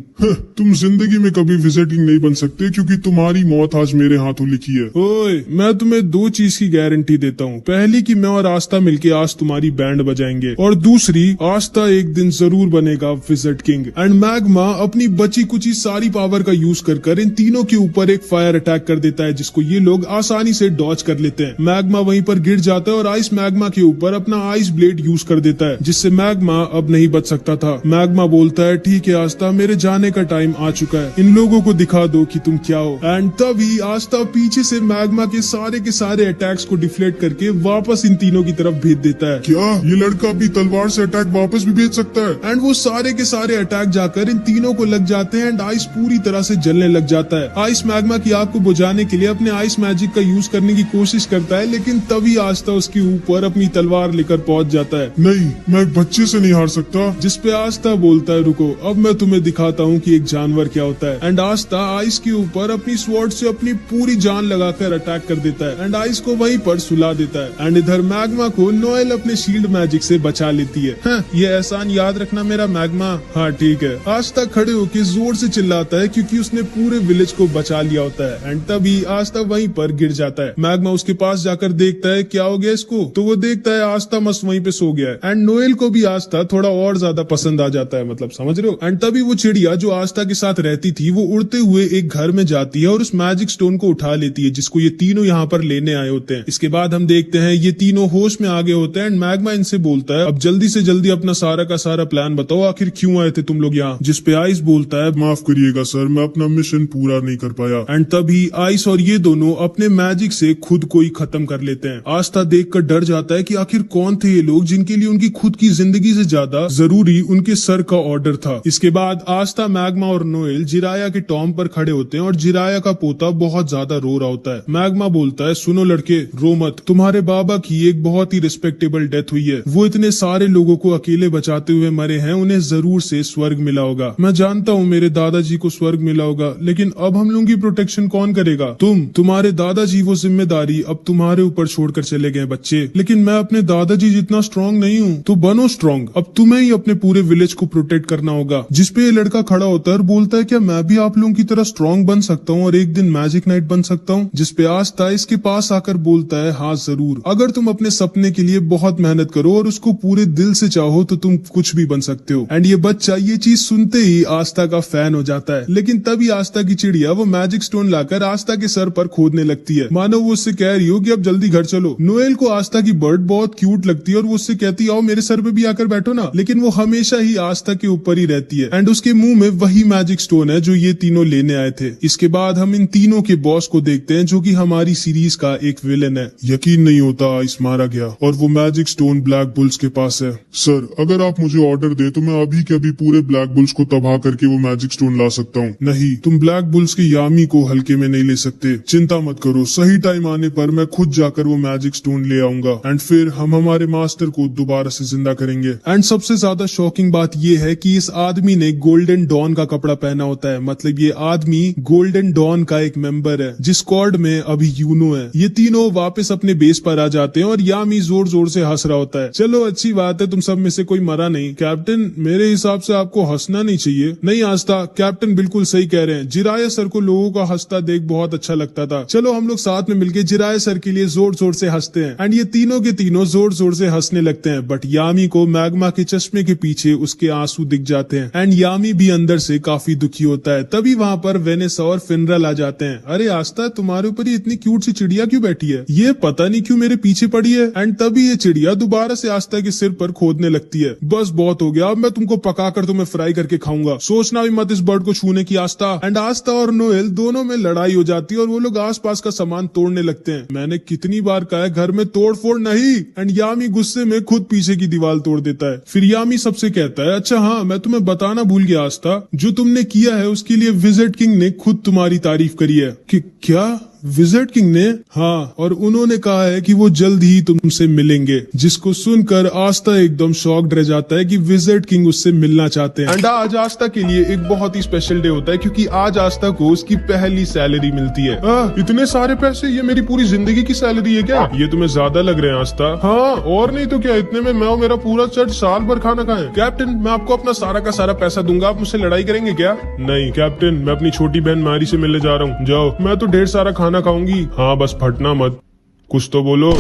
तुम जिंदगी में कभी विजिटिंग नहीं बन सकते क्योंकि तुम्हारी मौत आज मेरे हाथों लिखी है। ओए, मैं तुम्हें दो चीज की गारंटी देता हूँ, पहली कि मैं और आस्था मिलके आज तुम्हारी बैंड बजाएंगे और दूसरी आस्था एक दिन जरूर बनेगा विजिट किंग। एंड मैग्मा अपनी बची कुची सारी पावर का यूज कर इन तीनों के ऊपर एक फायर अटैक कर देता है जिसको ये लोग आसानी से डॉज कर लेते हैं। मैग्मा वहीं पर गिर जाता है और आइस मैग्मा के ऊपर अपना आइस ब्लेड यूज कर देता है जिससे मैग्मा अब नहीं बच सकता था। मैग्मा बोलता है, ठीक है आस्था, मेरे जाने दिखाने का टाइम आ चुका है, इन लोगों को दिखा दो कि तुम क्या हो। एंड तभी आस्था पीछे से मैग्मा के सारे अटैक्स को डिफ्लेक्ट करके वापस इन तीनों की तरफ भेज देता है। क्या ये लड़का भी तलवार से अटैक वापस भी भेज सकता है? एंड वो सारे के सारे अटैक जाकर इन तीनों को लग जाते हैं एंड आइस पूरी तरह से जलने लग जाता है। आइस मैग्मा की आग को बुझाने के लिए अपने आइस मैजिक का यूज करने की कोशिश करता है, लेकिन तभी आस्था उसके ऊपर अपनी तलवार लेकर पहुंच जाता है। नहीं, मैं एक बच्चे से नहीं हार सकता। जिसपे आस्था बोलता है, रुको अब मैं तुम्हें दिखाता हूँ कि एक जानवर क्या होता है। एंड आस्था आइस के ऊपर अपनी स्वॉर्ड से अपनी पूरी जान लगाकर अटैक कर देता है एंड आइस को वहीं पर सुला देता है। एंड इधर मैग्मा को नोएल अपने शील्ड मैजिक से बचा लेती है। ये एहसान याद रखना मेरा मैग्मा। हाँ ठीक है। आस्था खड़े होकर जोर से चिल्लाता है क्योंकि उसने पूरे विलेज को बचा लिया होता है। एंड तभी आस्था वहीं पर गिर जाता है। मैग्मा उसके पास जाकर देखता है क्या हो गया इसको, तो वो देखता है आस्था मस्त वहीं पे सो गया है। एंड नोएल को भी आस्था थोड़ा और ज्यादा पसंद आ जाता है, मतलब समझ रहे हो। एंड तभी वो चिड़िया जो आस्था के साथ रहती थी वो उड़ते हुए एक घर में जाती है और उस मैजिक स्टोन को उठा लेती है जिसको ये तीनों यहाँ पर लेने आए होते हैं। इसके बाद हम देखते हैं ये तीनों होश में आगे होते हैं एंड मैग्मा इनसे बोलता है अब जल्दी से जल्दी अपना सारा का सारा प्लान बताओ, आखिर क्यों आए थे तुम लोग यहाँ। जिसपे आइस बोलता है माफ करिएगा सर, मैं अपना मिशन पूरा नहीं कर पाया। एंड तभी आइस और ये दोनों अपने मैजिक से खुद को ही खत्म कर लेते हैं। आस्था देखकर डर जाता है कि आखिर कौन थे ये लोग जिनके लिए उनकी खुद की जिंदगी से ज्यादा जरूरी उनके सर का ऑर्डर था। इसके बाद आस्था, मैग्मा और नोएल जिराया के टॉम पर खड़े होते हैं और जिराया का पोता बहुत ज्यादा रो रहा होता है। मैग्मा बोलता है सुनो लड़के, रो मत, तुम्हारे बाबा की एक बहुत ही रिस्पेक्टेबल डेथ हुई है। वो इतने सारे लोगों को अकेले बचाते हुए मरे हैं, उन्हें जरूर से स्वर्ग मिला होगा। मैं जानता हूँ मेरे दादाजी को स्वर्ग मिला होगा, लेकिन अब हम लोगों की प्रोटेक्शन कौन करेगा? तुम्हारे दादाजी वो जिम्मेदारी अब तुम्हारे ऊपर छोड़कर चले गए बच्चे। लेकिन मैं अपने दादाजी जितना स्ट्रांग नहीं हूँ, तो बनो स्ट्रांग। अब तुम्हें ही अपने पूरे विलेज को प्रोटेक्ट करना होगा। जिसपे ये लड़का खड़ा होता है और बोलता है क्या मैं भी आप लोगों की तरह स्ट्रांग बन सकता हूँ और एक दिन मैजिक नाइट बन सकता हूँ? जिसपे आस्था इसके पास आकर बोलता है हाँ जरूर, अगर तुम अपने सपने के लिए बहुत मेहनत करो और उसको पूरे दिल से चाहो तो तुम कुछ भी बन सकते हो। एंड ये बच्चा ये चीज सुनते ही आस्था का फैन हो जाता है। लेकिन तभी आस्था की चिड़िया वो मैजिक स्टोन लाकर आस्था के सर पर खोदने लगती है, मानो वो उससे कह रही हो कि अब जल्दी घर चलो। नोएल को आस्था की बर्ड बहुत क्यूट लगती है और वो उससे कहती है आओ मेरे सर पे भी आकर बैठो ना, लेकिन वो हमेशा ही आस्था के ऊपर ही रहती है। एंड उसके मुंह में वही मैजिक स्टोन है जो ये तीनों लेने आए थे। इसके बाद हम इन तीनों के बॉस को देखते हैं जो कि हमारी सीरीज का एक विलेन है। यकीन नहीं होता आइस मारा गया और वो मैजिक स्टोन ब्लैक बुल्स के पास है। सर अगर आप मुझे ऑर्डर दे तो मैं अभी के अभी पूरे ब्लैक बुल्स को तबाह करके वो मैजिक स्टोन ला सकता हूँ। नहीं, तुम ब्लैक बुल्स की यामी को हल्के में नहीं ले सकते। चिंता मत करो, सही टाइम आने पर मैं खुद जाकर वो मैजिक स्टोन ले आऊंगा एंड फिर हम हमारे मास्टर को दोबारा से जिंदा करेंगे। एंड सबसे ज्यादा शॉकिंग बात ये है कि इस आदमी ने गोल्डन डॉन का कपड़ा पहना होता है, मतलब ये आदमी गोल्डन डॉन का एक मेंबर है जिस स्क्वाड में अभी यूनो है। ये तीनों वापस अपने बेस पर आ जाते हैं और यामी जोर जोर से हंस रहा होता है। चलो अच्छी बात है, तुम सब में से कोई मरा नहीं। कैप्टन मेरे हिसाब से आपको हंसना नहीं चाहिए। नहीं आस्था, कैप्टन बिल्कुल सही कह रहे हैं। जिराया सर को लोगों का हंसता देख बहुत अच्छा लगता था। चलो हम लोग साथ में मिलके जिराया सर के लिए जोर जोर से हंसते हैं। एंड ये तीनों के तीनों जोर जोर से हंसने लगते हैं, बट यामी को मैग्मा के चश्मे के पीछे उसके आंसू दिख जाते हैं एंड यामी भी अंदर से काफी दुखी होता है। तभी वहाँ पर वेनेसा और फिनरल आ जाते हैं। अरे आस्था, तुम्हारे ऊपर ये इतनी क्यूट सी चिड़िया क्यों बैठी है? ये पता नहीं क्यों मेरे पीछे पड़ी है। एंड तभी ये चिड़िया दोबारा से आस्था के सिर पर खोदने लगती है। बस बहुत हो गया, अब मैं तुमको पकाकर तुम्हें फ्राई करके खाऊंगा। सोचना भी मत इस बर्ड को छूने की आस्था। एंड आस्था और नोएल दोनों में लड़ाई हो जाती है और वो लोग आसपास का सामान तोड़ने लगते हैं। मैंने कितनी बार कहा है घर में तोड़ फोड़ नहीं। एंड यामी गुस्से में खुद पीछे की दीवार तोड़ देता है। फिर यामी सबसे कहता है अच्छा हाँ, मैं तुम्हें बताना भूल गया आस्था, जो तुमने किया है उसके लिए विजिट किंग ने खुद तुम्हारी तारीफ करी है। कि क्या? विजिट किंग ने? हाँ, और उन्होंने कहा है कि वो जल्द ही तुमसे मिलेंगे। जिसको सुनकर आस्था एकदम शॉक्ड रह जाता है कि विजिट किंग उससे मिलना चाहते हैं। एंड आज आस्था के लिए एक बहुत ही स्पेशल डे होता है क्योंकि आज आस्था को उसकी पहली सैलरी मिलती है। इतने सारे पैसे? ये मेरी पूरी जिंदगी की सैलरी है क्या? ये तुम्हें ज्यादा लग रहे हैं आस्था। हाँ और नहीं तो क्या, इतने में मैं और मेरा पूरा चर्च साल भर खाना खाए। कैप्टन मैं आपको अपना सारा का सारा पैसा दूंगा, आप मुझसे लड़ाई करेंगे क्या? नहीं कैप्टन, मैं अपनी छोटी बहन मारी से मिलने जा रहा हूँ। जाओ, मैं तो ढेर सारा खाना खाऊंगी। हाँ बस फटना मत। कुछ तो बोलो।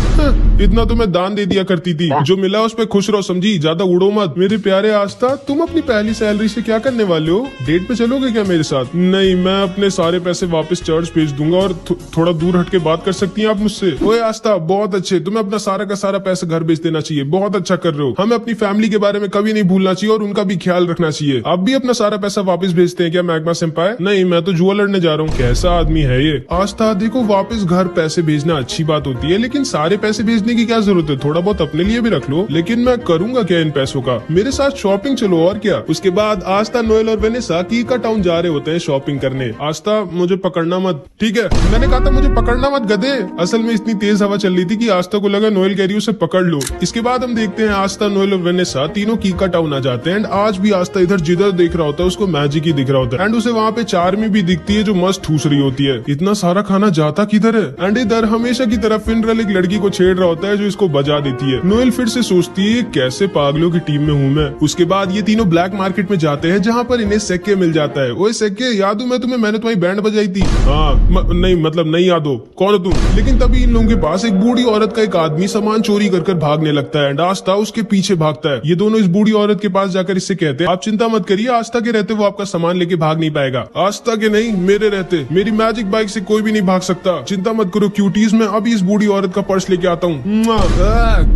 इतना तो मैं दान दे दिया करती थी, जो मिला उस पे खुश रहो, समझी, ज्यादा उड़ो मत। मेरे प्यारे आस्था, तुम अपनी पहली सैलरी से क्या करने वाले हो? डेट पे चलोगे क्या मेरे साथ? नहीं, मैं अपने सारे पैसे वापस चर्च भेज दूंगा और थोड़ा दूर हट के बात कर सकती हैं आप मुझसे। ओए आस्था, बहुत अच्छे, तुम्हें अपना सारा का सारा पैसा घर भेज देना चाहिए, बहुत अच्छा कर रहे हो। हमें अपनी फैमिली के बारे में कभी नहीं भूलना चाहिए और उनका भी ख्याल रखना चाहिए। आप भी अपना सारा पैसा वापस भेजते हैं क्या मैग्मा सेंपाई? नहीं, मैं तो जुआ लड़ने जा रहा हूँ। कैसा आदमी है ये? आस्था देखो, वापस घर पैसे भेजना अच्छी बात होती है, लेकिन सारे पैसे भेजने की क्या जरूरत है? थोड़ा बहुत अपने लिए भी रख लो। लेकिन मैं करूंगा क्या इन पैसों का? मेरे साथ शॉपिंग चलो और क्या। उसके बाद आस्था, नोएल और वेनेसा कीका टाउन जा रहे होते हैं शॉपिंग करने। आस्था, मुझे पकड़ना मत। ठीक है, मैंने कहा था मुझे पकड़ना मत गधे। असल में इतनी तेज हवा चल रही थी कि आस्था को लगा नोएल कह रही उसे पकड़ लो। इसके बाद हम देखते हैं आस्था, नोएल और वेनेसा तीनों कीका टाउन आ जाते हैं। एंड आज भी आस्था इधर जिधर देख रहा होता है उसको मैजिक ही दिख रहा होता है। एंड उसे वहाँ पे चार्मी भी दिखती है जो मस्त ठूस रही होती है। इतना सारा खाना जाता किधर है? एंड इधर हमेशा की तरफ फिनरल एक लड़की को छेड़ रहा होता है जो इसको बजा देती है। नोएल फिर से सोचती है कैसे पागलों की टीम में हूँ मैं। उसके बाद ये तीनों ब्लैक मार्केट में जाते हैं जहाँ पर इन्हें सेक्के मिल जाता है। ओए सेक्के, याद हूँ मैं तुम्हें, मैंने तुम्हारी बैंड बजाई थी। हाँ, नहीं मतलब नहीं याद हो, कौन हो तुम? लेकिन तभी इन लोगों के पास एक बूढ़ी औरत का एक आदमी सामान चोरी कर भागने लगता है। एंड आस्था उसके पीछे भागता है। ये दोनों इस बूढ़ी औरत के पास जाकर इससे कहते हैं, आप चिंता मत करिए, आस्था के रहते वो आपका सामान लेके भाग नहीं पाएगा। आस्था के नहीं, मेरे रहते मेरी मैजिक बाइक से कोई भी नहीं भाग सकता। चिंता मत करो क्यूटीज, मैं अभी इस बूढ़ी औरत का पर्स लेके आता हूँ।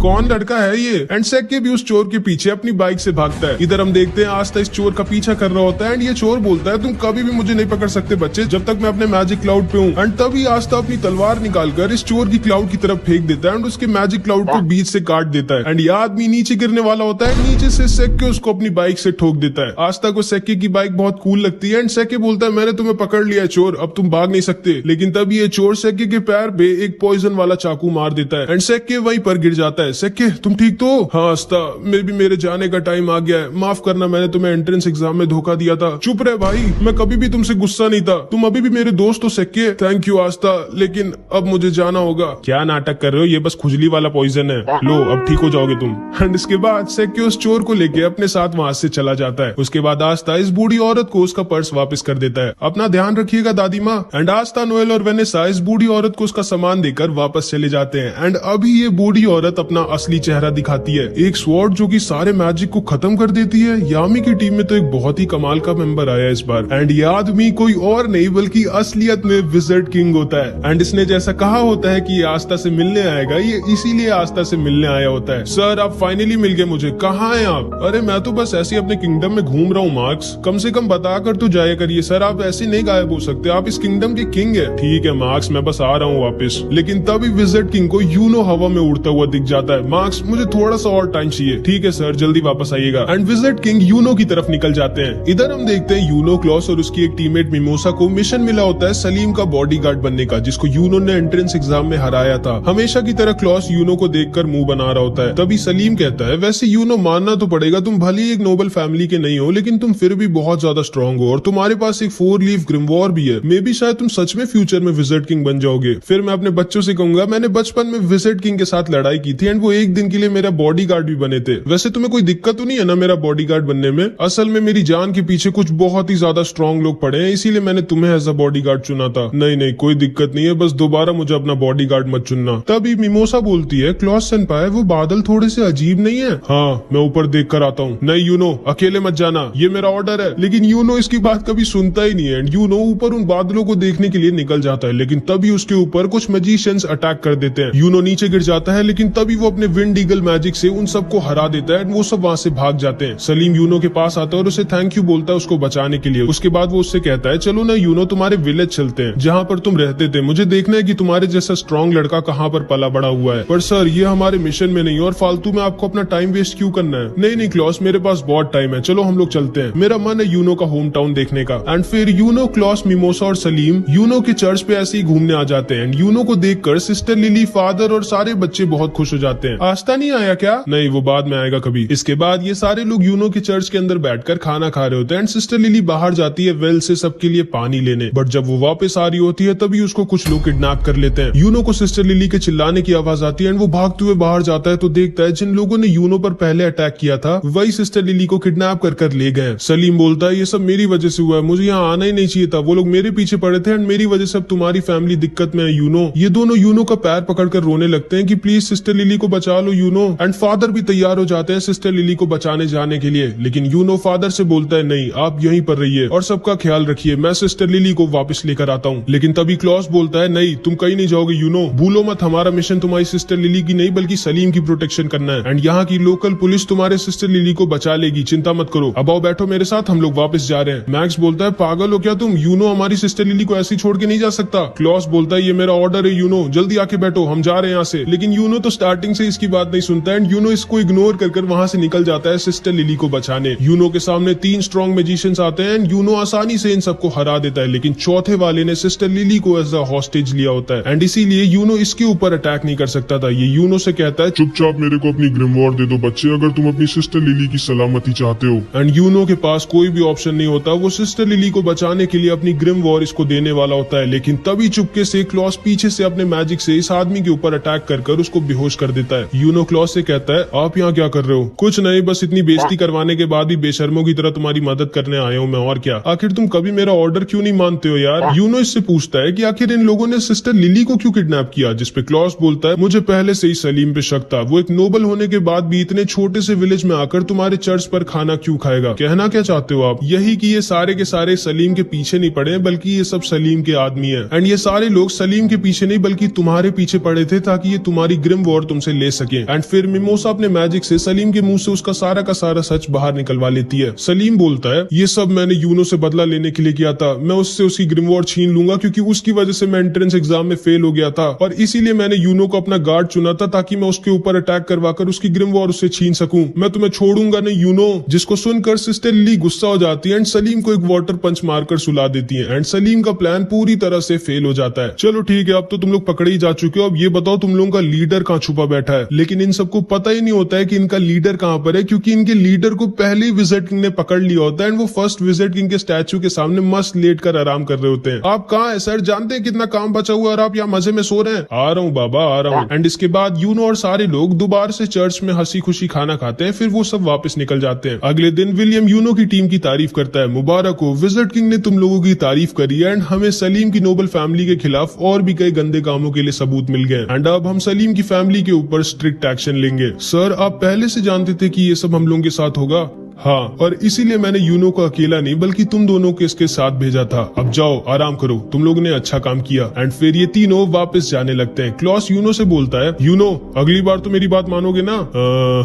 कौन लड़का है ये? एंड सेक्के भी उस चोर के पीछे अपनी बाइक से भागता है। इधर हम देखते हैं आस्था इस चोर का पीछा कर रहा होता है। एंड ये चोर बोलता है, तुम कभी भी मुझे नहीं पकड़ सकते बच्चे, जब तक मैं अपने मैजिक क्लाउड पे हूँ। एंड तभी आस्था अपनी तलवार निकालकर इस चोर की क्लाउड की तरफ फेंक देता है एंड उसके मैजिक क्लाउड को बीच से काट देता है। एंड ये आदमी नीचे गिरने वाला होता है। नीचे से सेक्के उसको अपनी बाइक से ठोक देता है। आस्था को सेक्के की बाइक बहुत कूल लगती है। एंड सेक्के बोलता है, मैंने तुम्हें पकड़ लिया है चोर, अब तुम भाग नहीं सकते। लेकिन तभी ये चोर सेक्के के पैर पे एक पॉइजन वाला चाकू मार देता है। एंड सेक्के वहीं पर गिर जाता है। सेक्के, तुम ठीक तो? हाँ आस्था, मेरे जाने का टाइम आ गया है, माफ करना, मैंने तुम्हें एंट्रेंस एग्जाम में धोखा दिया था। चुप रहे भाई, मैं कभी भी तुमसे गुस्सा नहीं था, तुम अभी भी मेरे दोस्त हो सेक्के। थैंक यू आस्था, लेकिन अब मुझे जाना होगा। क्या नाटक कर रहे हो, ये बस खुजली वाला पॉइजन है, लो अब ठीक हो जाओगे तुम। एंड इसके बाद सेक्के उस चोर को लेके अपने साथ वहां से चला जाता है। उसके बाद आस्था इस बूढ़ी औरत को उसका पर्स वापस कर देता है। अपना ध्यान रखिएगा दादी माँ। एंड आस्था, नोएल और वेनेसा इस बूढ़ी औरत को उसका सामान देकर वापस चले जाते हैं। एंड अभी ये बूढ़ी औरत अपना असली चेहरा दिखाती है, एक स्वॉर्ड जो कि सारे मैजिक को खत्म कर देती है। यामी की टीम में तो एक बहुत ही कमाल का मेंबर आया इस बार। एंड ये आदमी कोई और नहीं बल्कि असलियत में विज़र्ड किंग होता है। एंड इसने जैसा कहा होता है कि ये आस्था से मिलने आएगा, ये इसीलिए आस्था से मिलने आया होता है। सर आप फाइनली मिल गए मुझे, कहाँ हैं आप? अरे मैं तो बस ऐसे अपने किंगडम में घूम रहा हूँ मार्क्स, कम से कम बता कर तो जाया करिए सर, आप ऐसे नहीं गायब हो सकते, आप इस किंगडम के किंग है। ठीक है मार्क्स, मैं बस आ रहा हूँ वापस। लेकिन तभी विज़र्ड किंग को यूनो हवा में उड़ता हुआ दिख जाता है। मार्क्स, मुझे थोड़ा सा और टाइम चाहिए। ठीक है सर, जल्दी वापस आइएगा। एंड विज़र्ड किंग यूनो की तरफ निकल जाते हैं। इधर हम देखते हैं यूनो, क्लॉस और उसकी एक टीममेट मिमोसा को मिशन मिला होता है सलीम का बॉडीगार्ड बनने का, जिसको यूनो ने एंट्रेंस एग्जाम में हराया था। हमेशा की तरह क्लॉस यूनो को देखकर मुंह बना रहा होता है। तभी सलीम कहता है, वैसे यूनो मानना तो पड़ेगा, तुम भले ही एक नोबल फैमिली के नहीं हो, लेकिन तुम फिर भी बहुत ज्यादा स्ट्रॉन्ग हो और तुम्हारे पास एक 4 लीफ ग्रिमवॉर भी है। मे बी शायद तुम सच में फ्यूचर में विज़र्ड किंग बन जाओगे। फिर मैं अपने बच्चों से कहूंगा, मैंने बचपन में विज़र्ड किंग के साथ लड़ाई की थी एंड वो एक दिन के लिए मेरा बॉडीगार्ड भी बने थे। वैसे तुम्हें कोई दिक्कत तो नहीं है ना मेरा बॉडीगार्ड बनने में? असल में मेरी जान के पीछे कुछ बहुत ही ज्यादा स्ट्रॉन्ग लोग पड़े हैं, इसीलिए मैंने तुम्हें एज अ बॉडीगार्ड चुना था। नहीं कोई दिक्कत नहीं है, बस दोबारा मुझे अपना बॉडीगार्ड मत चुनना। तभी मिमोसा बोलती है, क्लॉस सेनपाई वो बादल थोड़े से अजीब नहीं है? हाँ मैं ऊपर देख कर आता हूँ। नहीं यूनो, अकेले मत जाना, ये मेरा ऑर्डर है। लेकिन यूनो इसकी बात कभी सुनता ही नहीं है। यूनो ऊपर उन बादलों को देखने के लिए निकल जाता है, लेकिन तभी उसके ऊपर कुछ मैजिशियंस अटैक कर देते हैं। यूनो नीचे गिर जाता है, लेकिन तभी वो अपने विंड ईगल मैजिक से उन सबको हरा देता है। वो सब वहां से भाग जाते हैं। सलीम यूनो के पास आता है और उसे थैंक यू बोलता है उसको बचाने के लिए। उसके बाद वो उससे कहता है, चलो ना यूनो तुम्हारे विलेज चलते हैं जहाँ पर तुम रहते थे, मुझे देखना है कि तुम्हारे जैसा स्ट्रॉन्ग लड़का कहाँ पर पला बड़ा हुआ है। पर सर ये हमारे मिशन में नहीं और फालतू में आपको अपना टाइम वेस्ट क्यों करना है? नहीं क्लॉस, मेरे पास बहुत टाइम है, चलो हम लोग चलते हैं, मेरा मन है यूनो का होम टाउन देखने का। एंड फिर यूनो, क्लॉस, मिमोसा और सलीम यूनो के चर्च पे ऐसे ही घूमने आ जाते हैं। यूनो को देखकर सिस्टर लिली, फादर और सारे बच्चे बहुत खुश हो जाते हैं। आस्था नहीं आया क्या? नहीं, वो बाद में आएगा कभी। इसके बाद ये सारे लोग यूनो के चर्च के अंदर बैठकर खाना खा रहे होते हैं। एंड सिस्टर लिली बाहर जाती है वेल से सबके लिए पानी लेने, बट जब वो वापस आ रही होती है तभी उसको कुछ लोग किडनैप कर लेते हैं। यूनो को सिस्टर लिली के चिल्लाने की आवाज आती है एंड वो भागते हुए बाहर जाता है तो देखता है जिन लोगों ने यूनो पर पहले अटैक किया था वही सिस्टर लिली को किडनैप कर ले गए। सलीम बोलता है, ये सब मेरी वजह से हुआ है, मुझे यहाँ आना ही नहीं चाहिए था, वो लोग मेरे पीछे पड़े थे एंड मेरी वजह से अब तुम्हारी फैमिली दिक्कत में है यूनो। ये दोनों यूनो यूनो का पैर पकड़कर रोने लगते हैं कि प्लीज सिस्टर लिली को बचा लो यूनो। एंड फादर भी तैयार हो जाते हैं सिस्टर लिली को बचाने जाने के लिए, लेकिन यूनो फादर से बोलता है नहीं, आप यहीं पर रहिए और सबका ख्याल रखिए, मैं सिस्टर लिली को वापस लेकर आता हूँ। लेकिन तभी क्लॉस बोलता है नहीं, तुम कहीं नहीं जाओगे यूनो, भूलो मत हमारा मिशन तुम्हारी सिस्टर लिली की नहीं बल्कि सलीम की प्रोटेक्शन करना है। एंड यहाँ की लोकल पुलिस तुम्हारे सिस्टर लिली को बचा लेगी, चिंता मत करो। अब आओ बैठो मेरे साथ, हम लोग वापस जा रहे हैं। मैक्स बोलता है पागल हो क्या तुम, यूनो हमारी सिस्टर लिली को ऐसे छोड़ के नहीं जा सकता। क्लॉस बोलता है ये मेरा ऑर्डर है यूनो, जल्दी आके बैठो, हम जा रहे हैं यहाँ से। लेकिन यूनो तो स्टार्टिंग से इसकी बात नहीं सुनता है एंड यूनो इसको इग्नोर कर वहां से निकल जाता है सिस्टर लिली को बचाने। यूनो के सामने 3 स्ट्रॉन्ग मैजिशियंस आते हैं एंड यूनो आसानी से इन सबको हरा देता है, लेकिन चौथे वाले ने सिस्टर लिली को एज अ हॉस्टेज लिया होता है एंड इसीलिए यूनो इसके ऊपर अटैक नहीं कर सकता था। ये यूनो से कहता है चुपचाप मेरे को अपनी ग्रिमवॉर दे दो बच्चे, अगर तुम अपनी सिस्टर लिली की सलामती चाहते हो। एंड यूनो के पास कोई भी ऑप्शन नहीं होता, वो सिस्टर लिली को बचाने के लिए अपनी ग्रिमवॉर इसको देने वाला होता है, लेकिन तभी चुपके से क्लॉस पीछे से अपने मैजिक से इस आदमी के ऊपर अटैक कर उसको बेहोश कर देता है। यूनो क्लॉस से कहता है आप यहाँ क्या कर रहे हो? कुछ नहीं, बस इतनी बेइज्जती करवाने के बाद भी बेशर्मों की तरह तुम्हारी मदद करने आया हूँ मैं, और क्या। आखिर तुम कभी मेरा ऑर्डर क्यों नहीं मानते हो यार? यूनो इससे पूछता है कि आखिर इन लोगों ने सिस्टर लिली को क्यों किडनैप किया, जिसपे क्लॉस बोलता है मुझे पहले से ही सलीम पे शक था, वो एक नोबल होने के बाद भी इतने छोटे से विलेज में आकर तुम्हारे चर्च पर खाना क्यों खाएगा। कहना क्या चाहते हो आप? यही कि ये सारे के सारे सलीम के पीछे नहीं पड़े बल्कि ये सब सलीम के आदमी है एंड ये सारे लोग सलीम के पीछे नहीं बल्कि तुम्हारे पीछे पड़े थे ताकि ये तुम्हारी ग्रिम वॉर तुमसे ले सके। एंड फिर मिमोसा अपने मैजिक से सलीम के मुंह से उसका सारा का सारा सच बाहर निकलवा लेती है। सलीम बोलता है ये सब मैंने यूनो से बदला लेने के लिए किया था, मैं उससे उसकी ग्रिम वॉर छीन लूंगा क्योंकि उसकी वजह से मैं एंट्रेंस एग्जाम में फेल हो गया था और इसीलिए मैंने यूनो को अपना गार्ड चुना था ताकि मैं उसके ऊपर अटैक करवाकर उसकी ग्रिम वॉर उससे छीन सकूं। मैं तुम्हें छोड़ूंगा नहीं यूनो। जिसको सुनकर सिस्टर लिली गुस्सा हो जाती है एंड सलीम को एक वाटर पंच मारकर सुला देती है एंड सलीम का प्लान पूरी तरह से फेल हो जाता है। चलो ठीक है, अब तो तुम लोग पकड़े ही जा चुके हो, अब ये बताओ तुम लोगों का लीडर कहाँ छुपा बैठा है। लेकिन इन सबको पता ही नहीं होता है कि इनका लीडर कहाँ पर है, क्योंकि इनके लीडर को पहले ही विजिट किंग ने पकड़ लिया होता है एंड वो फर्स्ट विजिट किंग के स्टैचू के सामने मस्त लेट कर आराम कर रहे होते हैं। आप कहाँ है सर? जानते हैं कितना काम बचा हुआ और आप यहाँ मजे में सो रहे हैं? आ रहा हूँ बाबा, आ रहा हूँ। एंड इसके बाद यूनो और सारे लोग दोबारा से चर्च में हंसी खुशी खाना खाते हैं, फिर वो सब वापस निकल जाते हैं। अगले दिन विलियम यूनो की टीम की तारीफ करता है, मुबारक हो, विजिट किंग ने तुम लोगों की तारीफ करी एंड हमें सलीम की नोबल फैमिली के खिलाफ और भी कई गंदे कामों के लिए सबूत मिल गए एंड अब हम सलीम की फैमिली के ऊपर स्ट्रिक्ट एक्शन लेंगे। सर आप पहले से जानते थे कि ये सब हम लोगों के साथ होगा? हाँ, और इसीलिए मैंने यूनो को अकेला नहीं बल्कि तुम दोनों को इसके साथ भेजा था। अब जाओ आराम करो, तुम लोगों ने अच्छा काम किया। एंड फिर ये तीनों वापस जाने लगते हैं। क्लॉस यूनो से बोलता है यूनो अगली बार तो मेरी बात मानोगे ना?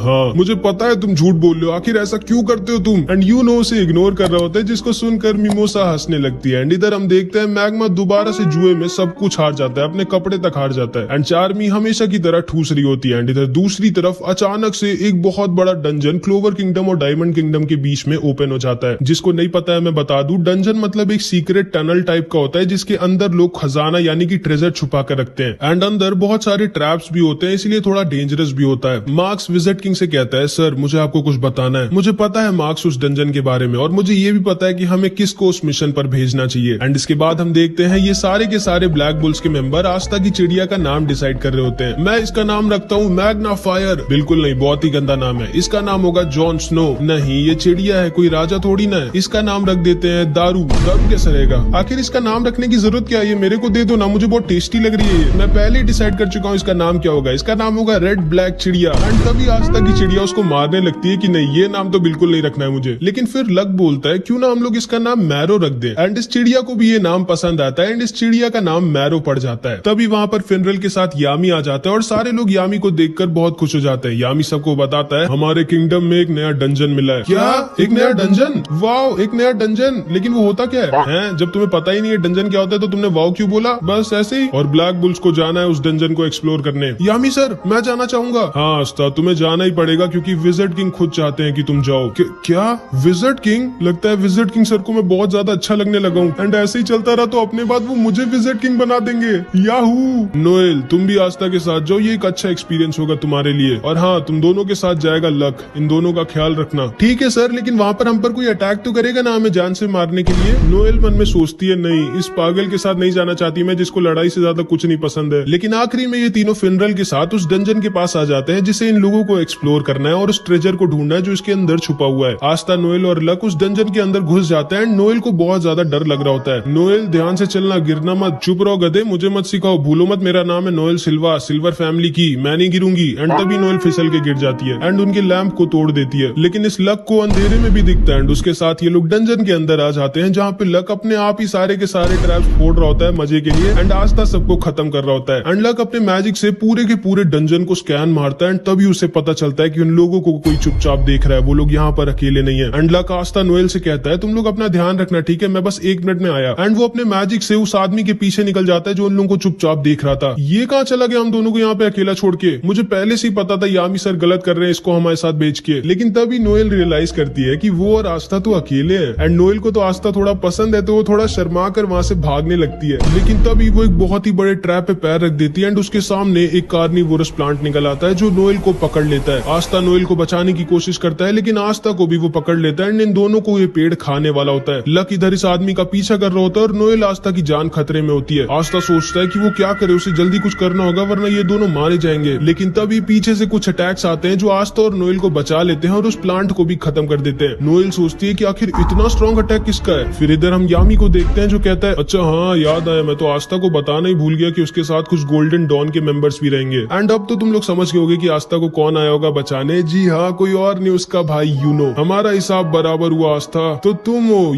हाँ, मुझे पता है तुम झूठ बोल रहे हो, आखिर ऐसा क्यों करते हो तुम? एंड यूनो उसे इग्नोर कर रहा होता है, जिसको सुनकर मिमोसा हंसने लगती है। एंड इधर हम देखते हैं मैग्मा दोबारा से जुए में सब कुछ हार जाता है, अपने कपड़े तक हार जाता है एंड चार्मी हमेशा की तरह ठूस रही होती है। एंड इधर दूसरी तरफ अचानक से एक बहुत बड़ा डंजन क्लोवर किंगडम और डायमंड किंगडम के बीच में ओपन हो जाता है। जिसको नहीं पता है मैं बता दूं, डंजन मतलब एक सीक्रेट टनल टाइप का होता है जिसके अंदर लोग खजाना यानी कि ट्रेजर छुपा कर रखते हैं एंड अंदर बहुत सारे ट्रैप्स भी होते हैं, इसलिए थोड़ा डेंजरस भी होता है। मार्क्स विजिट किंग से कहता है सर मुझे आपको कुछ बताना है। मुझे पता है मार्क्स उस डंजन के बारे में और मुझे ये भी पता है कि हमें किसको उस मिशन पर भेजना चाहिए। एंड इसके बाद हम देखते हैं ये सारे के सारे ब्लैक बुल्स के मेंबर आस्था की चिड़िया का नाम डिसाइड कर रहे होते हैं। मैं इसका नाम रखता हूँ मैग्ना फायर। बिल्कुल नहीं, बहुत ही गंदा नाम है। इसका नाम होगा जॉन स्नो। नहीं, ये चिड़िया है, कोई राजा थोड़ी ना है। इसका नाम रख देते हैं दारू। दारू कैसा रहेगा? आखिर इसका नाम रखने की जरूरत क्या है? ये मेरे को दे दो ना, मुझे बहुत टेस्टी लग रही है। मैं पहले ही डिसाइड कर चुका हूँ इसका नाम क्या होगा। इसका नाम होगा रेड ब्लैक चिड़िया। एंड तभी आस्था की चिड़िया उसको मारने लगती है कि नहीं, ये नाम तो बिल्कुल नहीं रखना है मुझे। लेकिन फिर लक बोलता है क्यों ना हम लोग इसका नाम मैरो रख दे। एंड इस चिड़िया को भी ये नाम पसंद आता है एंड इस चिड़िया का नाम मैरो पड़ जाता है। तभी वहां पर फिनरल के साथ यामी आ जाता है और सारे लोग यामी को देखकर बहुत खुश हो जाते हैं। यामी सबको बताता है हमारे किंगडम में एक नया डंजन मिला है। क्या? एक नया डंजन? वाओ, एक नया डंजन। लेकिन वो होता क्या है? जब तुम्हें पता ही नहीं है डंजन क्या होता है तो तुमने वाओ क्यों बोला? बस ऐसे ही। और ब्लैक बुल्स को जाना है उस डंजन को एक्सप्लोर करने। यामी सर मैं जाना चाहूंगा। हाँ आस्था, तुम्हें जाना ही पड़ेगा क्योंकि विजिट किंग खुद चाहते हैं कि तुम जाओ। क्या विजिट किंग? लगता है विजिट किंग सर को मैं बहुत ज्यादा अच्छा लगने लगा हूँ एंड ऐसे ही चलता रहा तो अपने बाद वो मुझे विजिट किंग बना देंगे। याहू। नोएल तुम भी आस्था के साथ जाओ, ये एक अच्छा एक्सपीरियंस होगा तुम्हारे लिए। और हाँ, तुम दोनों के साथ जाएगा लक, इन दोनों का ख्याल रखना। ठीक ठीक है सर, लेकिन वहाँ पर हम पर कोई अटैक तो करेगा ना हमें जान से मारने के लिए। नोएल मन में सोचती है नहीं, इस पागल के साथ नहीं जाना चाहती मैं, जिसको लड़ाई से ज्यादा कुछ नहीं पसंद है। लेकिन आखिरी में ये तीनों फिनरल के साथ उस डंजन के पास आ जाते हैं जिसे इन लोगों को एक्सप्लोर करना है और उस ट्रेजर को ढूंढना है जो इसके अंदर छुपा हुआ है। आस्था, नोएल और लक उस डंजन के अंदर घुस जाते हैं एंड नोएल को बहुत ज्यादा डर लग रहा होता है। नोएल ध्यान से चलना, गिरना मत, चुप रहो गधे, मुझे मत सिखाओ, भूलो मत मेरा नाम है नोएल सिल्वा, सिल्वर फैमिली की, मैं नहीं गिरूंगी। एंड तभी नोएल फिसल के गिर जाती है एंड उनके लैंप को तोड़ देती है। लेकिन इस लक को अंधेरे में भी दिखता है एंड उसके साथ ये लोग डंजन के अंदर आ जाते हैं जहाँ पे लक अपने आप ही सारे के सारे ट्रैप्स फोड़ रहा होता है मजे के लिए एंड आस्था सबको खत्म कर रहा होता है। एंड लक अपने मैजिक से पूरे के पूरे डंजन को स्कैन मारता है एंड तभी उसे पता चलता है कि उन लोगों को कोई चुपचाप देख रहा है, वो लोग यहाँ पर अकेले नहीं है। एंड लक आस्था नोएल से कहता है तुम लोग अपना ध्यान रखना, ठीक है, मैं बस 1 मिनट में आया। एंड वो अपने मैजिक से उस आदमी के पीछे निकल जाता है जो उन लोगों को चुपचाप देख रहा था। ये कहाँ चला गया हम दोनों को यहाँ पे अकेला छोड़ के? मुझे पहले से ही पता था यामी सर गलत कर रहे हैं इसको हमारे साथ बेच के। लेकिन तभी नोएल रियलाइज करती है कि वो और आस्था तो अकेले हैं एंड नोएल को तो आस्था थोड़ा पसंद है, तो वो थोड़ा शर्मा कर वहां से भागने लगती है। लेकिन तभी वो एक बहुत ही बड़े ट्रैप पे पैर रख देती है एंड उसके सामने एक कार्निवोरस प्लांट निकल आता है जो नोएल को पकड़ लेता है। आस्था नोएल को बचाने की कोशिश करता है लेकिन आस्था को भी वो पकड़ लेता है एंड इन दोनों को ये पेड़ खाने वाला होता है। लक इधर इस आदमी का पीछा कर रहा होता है और नोएल आस्था की जान खतरे में होती है। आस्था सोचता है कि वो क्या करे, उसे जल्दी कुछ करना होगा वरना ये दोनों मारे जाएंगे। लेकिन तभी पीछे से कुछ अटैक्स आते हैं जो आस्था और नोएल को बचा लेते हैं और उस प्लांट को भी खत्म कर देते हैं। नोएल सोचती है कि आखिर इतना स्ट्रॉन्ग अटैक किसका है। फिर इधर हम यामी को देखते हैं जो कहता है अच्छा हाँ याद आया, मैं तो आस्था को बताना ही भूल गया कि उसके साथ कुछ गोल्डन डॉन के मेंबर्स भी रहेंगे। एंड अब तो तुम लोग समझ गए होगे कि आस्था को कौन आया होगा बचाने। जी हाँ, कोई और नहीं, उसका भाई यूनो। हमारा हिसाब बराबर हुआ आस्था, तो तुम हो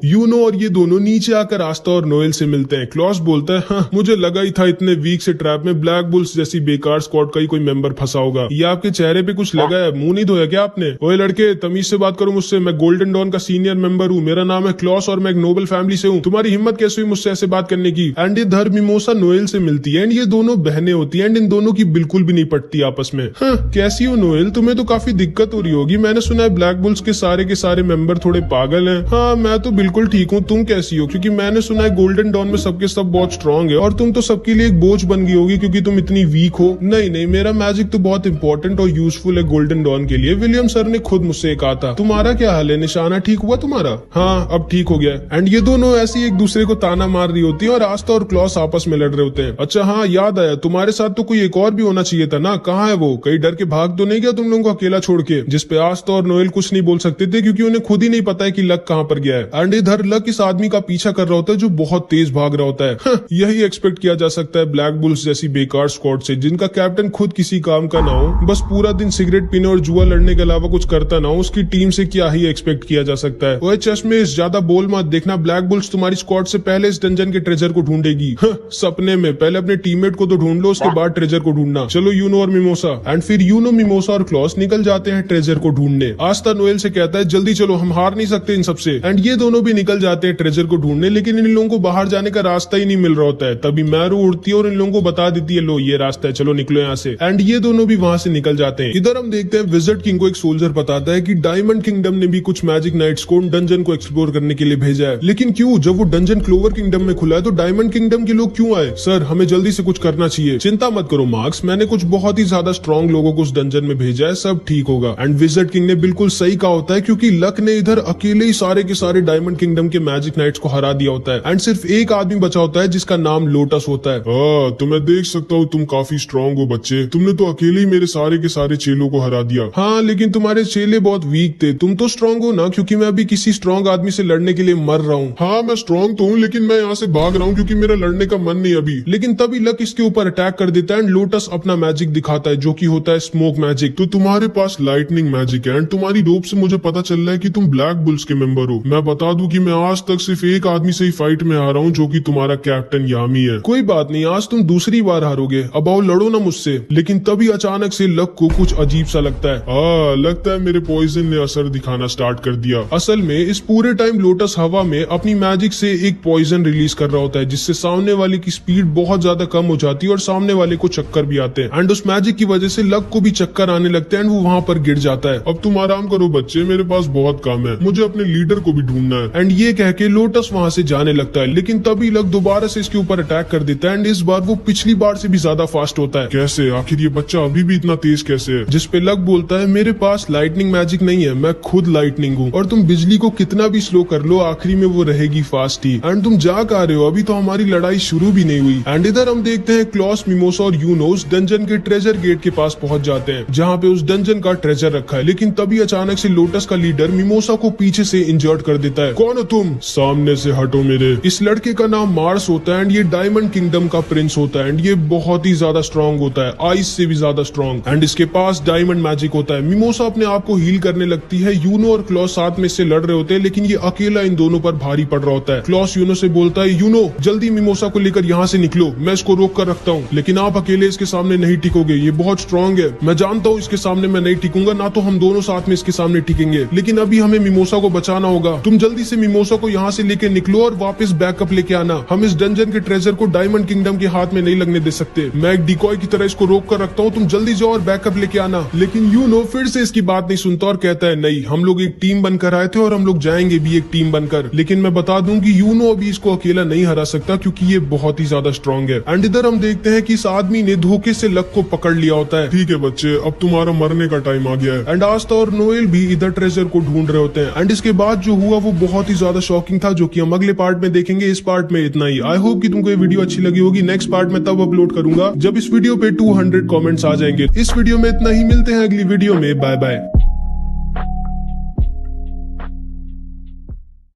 यूनो और ये दोनों नीचे आकर आस्था और नोएल से मिलते हैं। क्लॉस बोलता है हाँ, मुझे लगा ही था इतने वीक से ट्रैप में ब्लैक बुल्स जैसी बेकार स्क्वाड का ही कोई मेंबर फंसा होगा। ये आपके चेहरे पे कुछ लगा है, मुंह नहीं धोया क्या आपने? ओए लड़के, तमीज से बात करो मुझसे, मैं गोल्डन डॉन का सीनियर मेंबर हूँ, मेरा नाम है क्लॉस और मैं एक नोबल फैमिली से हूँ। तुम्हारी हिम्मत कैसे हुई मुझसे ऐसे बात करने की? एंड इधर मिमोसा नोएल से मिलती है एंड ये दोनों बहनें होती है एंड इन दोनों की बिल्कुल भी नहीं पटती आपस में। हाँ, कैसी हो नोएल, तुम्हें तो काफी दिक्कत हो रही होगी, मैंने सुना है ब्लैक बुल्स के सारे मेंबर थोड़े पागल हैं। हाँ, मैं तो बिल्कुल ठीक हूँ, तुम कैसी हो? क्योंकि मैंने सुना है गोल्डन डॉन में सबके सब बहुत स्ट्रॉन्ग है और तुम तो सबके लिए एक बोझ बन गई होगी क्योंकि तुम इतनी वीक हो। नहीं, मेरा मैजिक तो बहुत इंपॉर्टेंट और यूजफुल है गोल्डन डॉन के लिए। विलियम सर ने खुद मुझसे कहा था। तुम्हारा क्या हाल है? निशाना ठीक हुआ तुम्हारा? हाँ, अब ठीक हो गया। एंड ये दोनों ऐसे एक दूसरे को ताना मार रही होती है और आस्था और क्लॉस आपस में लड़ रहे होते हैं। अच्छा हाँ, याद आया, तुम्हारे साथ तो कोई एक और भी होना चाहिए था ना, कहाँ है वो? कहीं डर के भाग तो नहीं गया तुम लोगों को अकेला छोड़ के? जिसपे आस्था और नोएल कुछ नहीं बोल सकते थे क्योंकि उन्हें खुद ही नहीं पता है कि लक कहाँ पर गया है। एंड इधर लक इस आदमी का पीछा कर रहा होता है जो बहुत तेज भाग रहा होता है। हाँ, यही एक्सपेक्ट किया जा सकता है ब्लैक बुल्स जैसी बेकार स्क्वाड से, जिनका कैप्टन खुद किसी काम का ना हो, बस पूरा दिन सिगरेट पीने और जुआ लड़ने के अलावा कुछ करता ना हो। उसकी टीम से क्या ही एक्सपेक्ट किया जा सकता है। ओए चश्मे, ज्यादा बोल मत, देखना ब्लैक बुल्स तुम्हारी स्क्वाड से पहले इस डंजन के ट्रेजर को ढूंढेगी। हाँ, सपने में। पहले अपने टीममेट को तो ढूंढ लो, उसके बाद ट्रेजर को ढूंढना। चलो यूनो और मिमोसा। एंड फिर यूनो, मिमोसा और क्लॉस निकल जाते हैं ट्रेजर को ढूंढने। आस्था नोएल से कहता है जल्दी चलो, हम हार नहीं सकते इन सबसे। एंड ये दोनों भी निकल जाते हैं ट्रेजर को ढूंढने, लेकिन इन लोगों को बाहर जाने का रास्ता ही नहीं मिल रहा होता है। तभी मैरू उड़ती है और इन लोगों को बता देती है लो ये रास्ता है, चलो निकलो यहाँ से। एंड ये दोनों भी वहां से निकल जाते हैं। इधर हम देखते हैं विज़र्ड किंग को एक सोल्जर बताता है कि डायमंड किंगडम ने भी कुछ मैजिक नाइट्स को डंजन को एक्सप्लोर करने के लिए भेजा है। लेकिन क्यों? जब वो डंजन क्लोवर किंगडम में खुला है तो डायमंड किंगडम के लोग क्यों आए? सर, हमें जल्दी से कुछ करना चाहिए। चिंता मत करो मार्क्स, मैंने कुछ बहुत ही ज्यादा स्ट्रॉन्ग लोगों को उस डंजन में भेजा है, सब ठीक होगा। एंड विज़र्ड किंग ने बिल्कुल सही कहा होता है क्योंकि लक ने इधर अकेले ही सारे के सारे डायमंड किंगडम के मैजिक नाइट्स को हरा दिया होता है। एंड सिर्फ एक आदमी बचा होता है जिसका नाम लोटस होता है। तो मैं देख सकता हूँ तुम काफी स्ट्रॉन्ग हो बच्चे, तुमने तो अकेले ही मेरे सारे के सारे चेलों को हरा दिया। हाँ, लेकिन तुम्हारे चेले बहुत वीक थे, तुम तो स्ट्रॉन्ग हो ना, क्योंकि मैं अभी किसी स्ट्रॉन्ग आदमी से लड़ने के लिए मर रहा हूँ। हाँ, मैं स्ट्रॉन्ग तो हूँ लेकिन मैं यहाँ से भाग रहा हूँ क्योंकि मेरा लड़ने का मन नहीं अभी। लेकिन तभी लक इसके ऊपर अटैक कर देता है एंड लोटस अपना मैजिक दिखाता है जो कि होता है स्मोक मैजिक। तो तुम्हारे पास लाइटनिंग मैजिक है एंड तुम्हारी रोप से मुझे पता चल रहा है कि तुम ब्लैक बुल्स के मेंबर हो। मैं बता दूं कि मैं आज तक सिर्फ एक आदमी से ही फाइट में आ रहा हूँ जो कि तुम्हारा कैप्टन यामी है। कोई बात नहीं, आज तुम दूसरी बार हारोगे, अब आओ लड़ो ना मुझसे। लेकिन तभी अचानक से लक को कुछ अजीब सा लगता है। लगता है मेरे पॉइजन ने असर दिखाना स्टार्ट कर दिया। असल में इस पूरे टाइम लोटस हवा में अपनी मैजिक से एक पॉइजन रिलीज कर रहा होता है जिससे सामने वाले की स्पीड बहुत ज्यादा कम हो जाती है और सामने वाले को चक्कर भी आते हैं। एंड उस मैजिक की वजह से लक को भी चक्कर आने लगते हैं एंड वो वहां पर गिर जाता है। अब तुम आराम करो बच्चे, मेरे पास बहुत काम है, मुझे अपने लीडर को भी ढूंढना है। एंड ये कह के लोटस वहां से जाने लगता है, लेकिन तभी लक दोबारा से इसके ऊपर अटैक कर देता है एंड इस बार वो पिछली बार से भी ज्यादा फास्ट होता है। कैसे? आखिर ये बच्चा अभी भी इतना तेज कैसे है? जिसपे लक बोलता है मेरे पास लाइटनिंग मैजिक नहीं है, मैं खुद लाइटनिंग हूँ और तुम बिजली को कितना भी स्लो कर लो आखिरी में वो रहेगी फास्ट ही। एंड तुम जा आ रहे हो, अभी तो हमारी लड़ाई शुरू भी नहीं हुई। एंड इधर हम देखते हैं क्लॉस, मिमोसा और यूनोस डंजन के ट्रेजर गेट के पास पहुंच जाते हैं जहाँ पे उस डंजन का ट्रेजर रखा है। लेकिन तभी अचानक से लोटस का लीडर मिमोसा को पीछे से इंजर्ड कर देता है। कौन हो तुम? सामने से हटो मेरे। इस लड़के का नाम मार्स होता है एंड ये डायमंड किंगडम का प्रिंस होता है एंड ये बहुत ही ज्यादा स्ट्रॉन्ग होता है, आइस से भी ज्यादा स्ट्रॉन्ग, एंड इसके पास डायमंड मैजिक होता है। मिमोसा अपने आप को हील करने लगती है। यूनो और क्लॉस साथ में इससे लड़ रहे होते हैं लेकिन ये अकेला इन दोनों पर भारी पड़ रहा होता है। क्लॉस यूनो से बोलता है, यूनो जल्दी मिमोसा को लेकर यहाँ से निकलो, मैं इसको रोक कर रखता हूँ, लेकिन आप अकेले इसके सामने नहीं टिकोगे, ये बहुत स्ट्रॉन्ग है। मैं जानता हूँ इसके सामने मैं नहीं टिकूंगा, ना तो हम दोनों साथ में इसके सामने टिकेंगे, लेकिन अभी हमें मिमोसा को बचाना होगा। तुम जल्दी से मिमोसा को यहाँ से लेके निकलो और वापस बैकअप लेके आना। हम इस डंजन के ट्रेजर को डायमंड किंगडम के हाथ में नहीं लगने दे सकते। मैं एक डिकॉय की तरह इसको रोक कर रखता हूँ, तुम जल्दी जाओ और बैकअप लेके आना। लेकिन यूनो फिर से इसकी बात नहीं सुनता और कहता है, नहीं, हम लोग एक टीम बनकर आए थे और हम लोग जाएंगे भी एक टीम बनकर। लेकिन मैं बता दूं कि यूनो अभी इसको अकेला नहीं हरा सकता क्योंकि ये बहुत ही ज्यादा स्ट्रॉन्ग है। एंड इधर हम देखते हैं कि इस आदमी ने धोखे से लक को पकड़ लिया होता है। ठीक है बच्चे, अब तुम्हारा मरने का टाइम आ गया है। एंड आस्था और नोएल भी इधर ट्रेजर को ढूंढ रहे होते हैं। एंड इसके बाद जो हुआ वो बहुत ही ज्यादा शॉकिंग था, जो कि हम अगले पार्ट में देखेंगे। इस पार्ट में इतना ही। आई होप कि तुमको ये वीडियो अच्छी लगी होगी। नेक्स्ट पार्ट में तब अपलोड करूंगा जब इस वीडियो पे 200 कमेंट्स आ जाएंगे। इस वीडियो में इतना ही, मिलते हैं अगली वीडियो में। Bye bye.